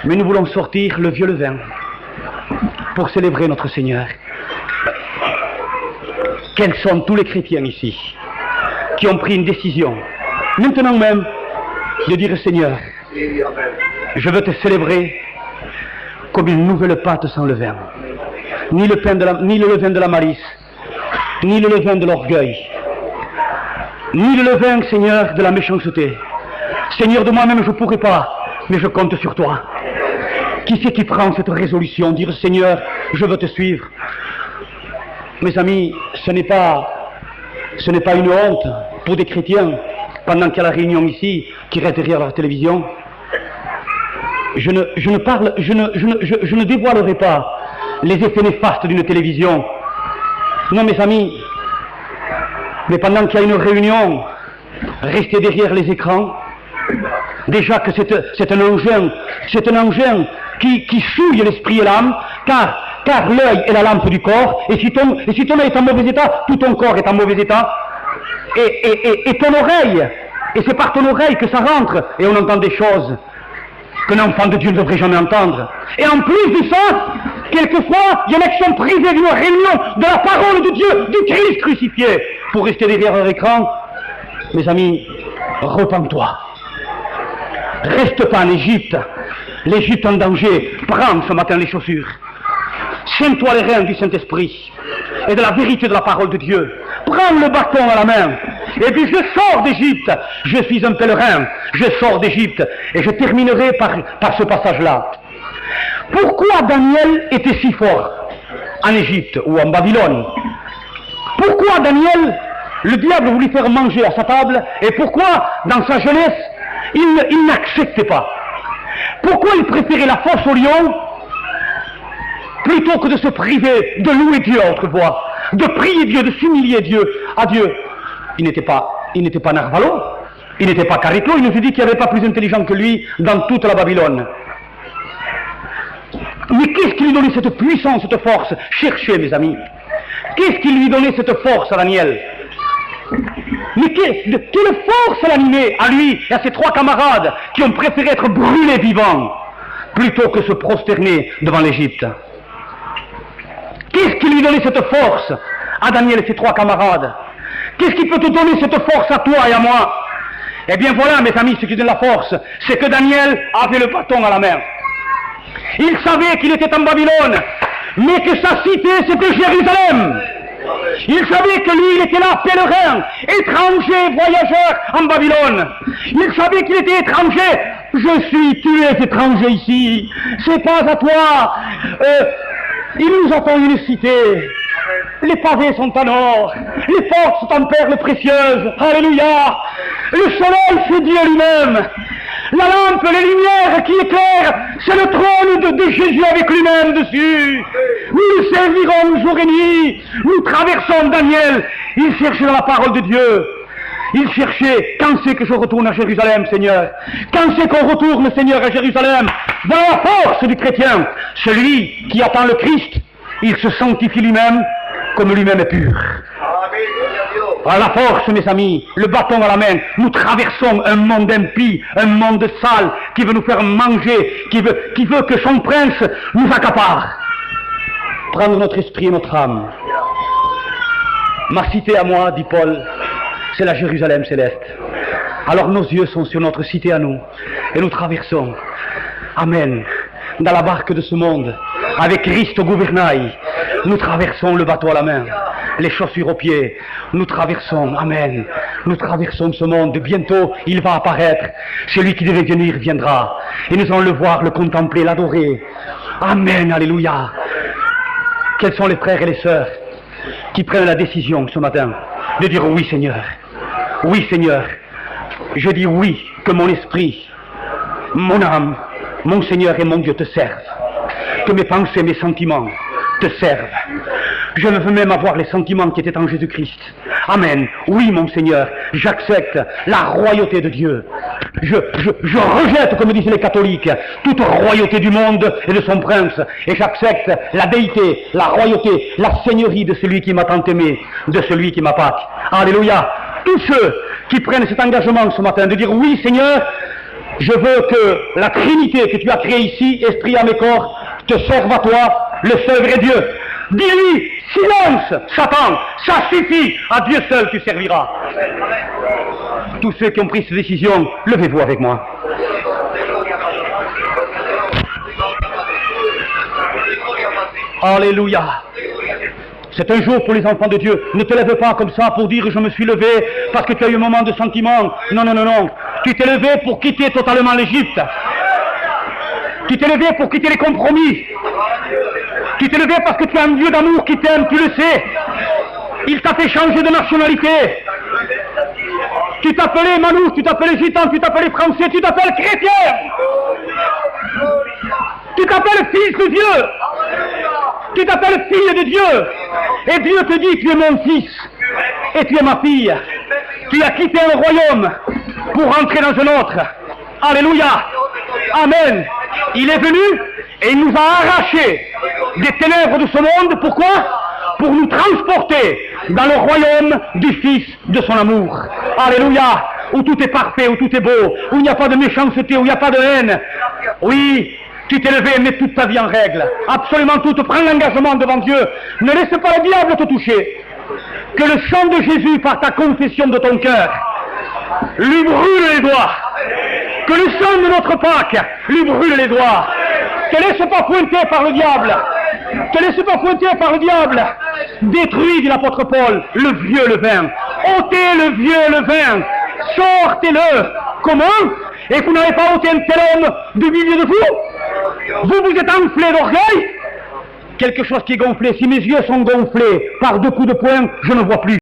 Mais nous voulons sortir le vieux levain pour célébrer notre Seigneur. Quels sont tous les chrétiens ici qui ont pris une décision maintenant même de dire, Seigneur, je veux te célébrer comme une nouvelle pâte sans levain. Ni le levain de la malice, ni le levain de l'orgueil, ni le levain, Seigneur, de la méchanceté. Seigneur, de moi-même je ne pourrai pas, mais je compte sur toi. Qui c'est qui prend cette résolution, dire, Seigneur, je veux te suivre? Mes amis, ce n'est pas une honte pour des chrétiens, pendant qu'il y a la réunion ici, qui reste derrière la télévision. Je ne dévoilerai pas les effets néfastes d'une télévision. Non, mes amis, mais pendant qu'il y a une réunion, restez derrière les écrans. Déjà que c'est un engin qui souille l'esprit et l'âme, car l'œil est la lampe du corps, et si ton œil est en mauvais état, tout ton corps est en mauvais état. Et ton oreille, et c'est par ton oreille que ça rentre, et on entend des choses qu'un enfant de Dieu ne devrait jamais entendre. Et en plus de ça, quelquefois, il y en a qui sont privés d'une réunion de la parole de Dieu, du Christ crucifié, pour rester derrière leur écran. Mes amis, repens-toi. Reste pas en Égypte. l'Égypte en danger, prends ce matin les chaussures. Tiens-toi les reins du Saint-Esprit et de la vérité de la parole de Dieu. Prends le bâton à la main. Et puis je sors d'Égypte. Je suis un pèlerin. Je sors d'Égypte. Et je terminerai par ce passage-là. Pourquoi Daniel était si fort en Égypte ou en Babylone? Pourquoi Daniel, le diable voulait faire manger à sa table? Et pourquoi, dans sa jeunesse, il n'acceptait pas? Pourquoi il préférait la fosse au lion plutôt que de se priver de louer Dieu à haute voix, de prier Dieu, de s'humilier à Dieu? Il n'était pas Narvalo, il n'était pas Cariclo, il nous a dit qu'il n'y avait pas plus intelligent que lui dans toute la Babylone. Mais qu'est-ce qui lui donnait cette puissance, cette force? Cherchez, mes amis. Qu'est-ce qui lui donnait cette force à Daniel? Mais quelle force l'animait à lui et à ses 3 camarades qui ont préféré être brûlés vivants plutôt que se prosterner devant l'Égypte? Qu'est-ce qui lui donnait cette force à Daniel et ses 3 camarades? Qu'est-ce qui peut te donner cette force à toi et à moi? Eh bien voilà, mes amis, ce qui donne la force, c'est que Daniel avait le bâton à la main. Il savait qu'il était en Babylone, mais que sa cité c'était Jérusalem. Il savait que lui, il était là, pèlerin, étranger, voyageur en Babylone. Il savait qu'il était étranger. Tu es étranger ici, c'est pas à toi. Il nous attend une cité. Les pavés sont en or, les portes sont en perles précieuses. Alléluia. Le soleil, c'est Dieu lui-même. La lampe, les lumières qui éclairent, c'est le trône de Jésus avec lui-même dessus. Nous le servirons jour et nuit. Nous traversons Daniel. Il cherchait dans la parole de Dieu. Il cherchait, quand c'est que je retourne à Jérusalem, Seigneur? Quand c'est qu'on retourne, Seigneur, à Jérusalem? Dans la force du chrétien, celui qui attend le Christ, il se sanctifie lui-même comme lui-même est pur. À la force, mes amis, le bâton à la main, nous traversons un monde impie, un monde sale, qui veut nous faire manger, qui veut que son prince nous accapare. Prendre notre esprit et notre âme. Ma cité à moi, dit Paul, c'est la Jérusalem céleste. Alors nos yeux sont sur notre cité à nous, et nous traversons. Amen. Dans la barque de ce monde, avec Christ au gouvernail, nous traversons le bateau à la main, les chaussures aux pieds, nous traversons, amen, nous traversons ce monde, bientôt il va apparaître, celui qui devait venir viendra, et nous allons le voir, le contempler, l'adorer, amen, alléluia. Quels sont les frères et les sœurs qui prennent la décision ce matin de dire oui Seigneur, je dis oui, que mon esprit, mon âme, mon Seigneur et mon Dieu te servent, que mes pensées, mes sentiments te servent. Je veux même avoir les sentiments qui étaient en Jésus-Christ. Amen. Oui, mon Seigneur, j'accepte la royauté de Dieu. Je rejette, comme disent les catholiques, toute royauté du monde et de son prince. Et j'accepte la déité, la royauté, la seigneurie de celui qui m'a tant aimé, de celui qui m'appâte. Alléluia. Tous ceux qui prennent cet engagement ce matin de dire oui, Seigneur, je veux que la Trinité que tu as créée ici, esprit, âme et corps, te serve à toi, le seul vrai Dieu. Dis-lui, silence, Satan, ça suffit, à Dieu seul tu serviras. Tous ceux qui ont pris cette décision, levez-vous avec moi. Alléluia. C'est un jour pour les enfants de Dieu. Ne te lève pas comme ça pour dire je me suis levé parce que tu as eu un moment de sentiment. Non, non, non, non. Tu t'es levé pour quitter totalement l'Égypte. Tu t'es levé pour quitter les compromis. Tu t'es levé parce que tu as un Dieu d'amour qui t'aime, tu le sais. Il t'a fait changer de nationalité. Tu t'appelais Manouche, tu t'appelais Gitan, tu t'appelais Français, tu t'appelles chrétien. Tu t'appelles fils de Dieu. Tu t'appelles fille de Dieu. Et Dieu te dit, tu es mon fils. Et tu es ma fille. Tu as quitté un royaume pour rentrer dans un autre. Alléluia. Amen. Il est venu et il nous a arrachés des ténèbres de ce monde. Pourquoi? Pour nous transporter dans le royaume du Fils de son amour. Alléluia. Où tout est parfait, où tout est beau, où il n'y a pas de méchanceté, où il n'y a pas de haine. Oui, tu t'es levé, mets toute ta vie en règle. Absolument toute. Prends l'engagement devant Dieu. Ne laisse pas le diable te toucher. Que le sang de Jésus, par ta confession de ton cœur, lui brûle les doigts. Que le sang de notre Pâque lui brûle les doigts. Te laisse pas pointer par le diable. Te laisse pas pointer par le diable. Détruis, dit l'apôtre Paul, le vieux levain. Ôtez le vieux levain. Sortez-le. Comment? Et vous n'avez pas ôté un tel homme du milieu de vous? Vous êtes enflé d'orgueil? Quelque chose qui est gonflé. Si mes yeux sont gonflés par 2 coups de poing, je ne vois plus.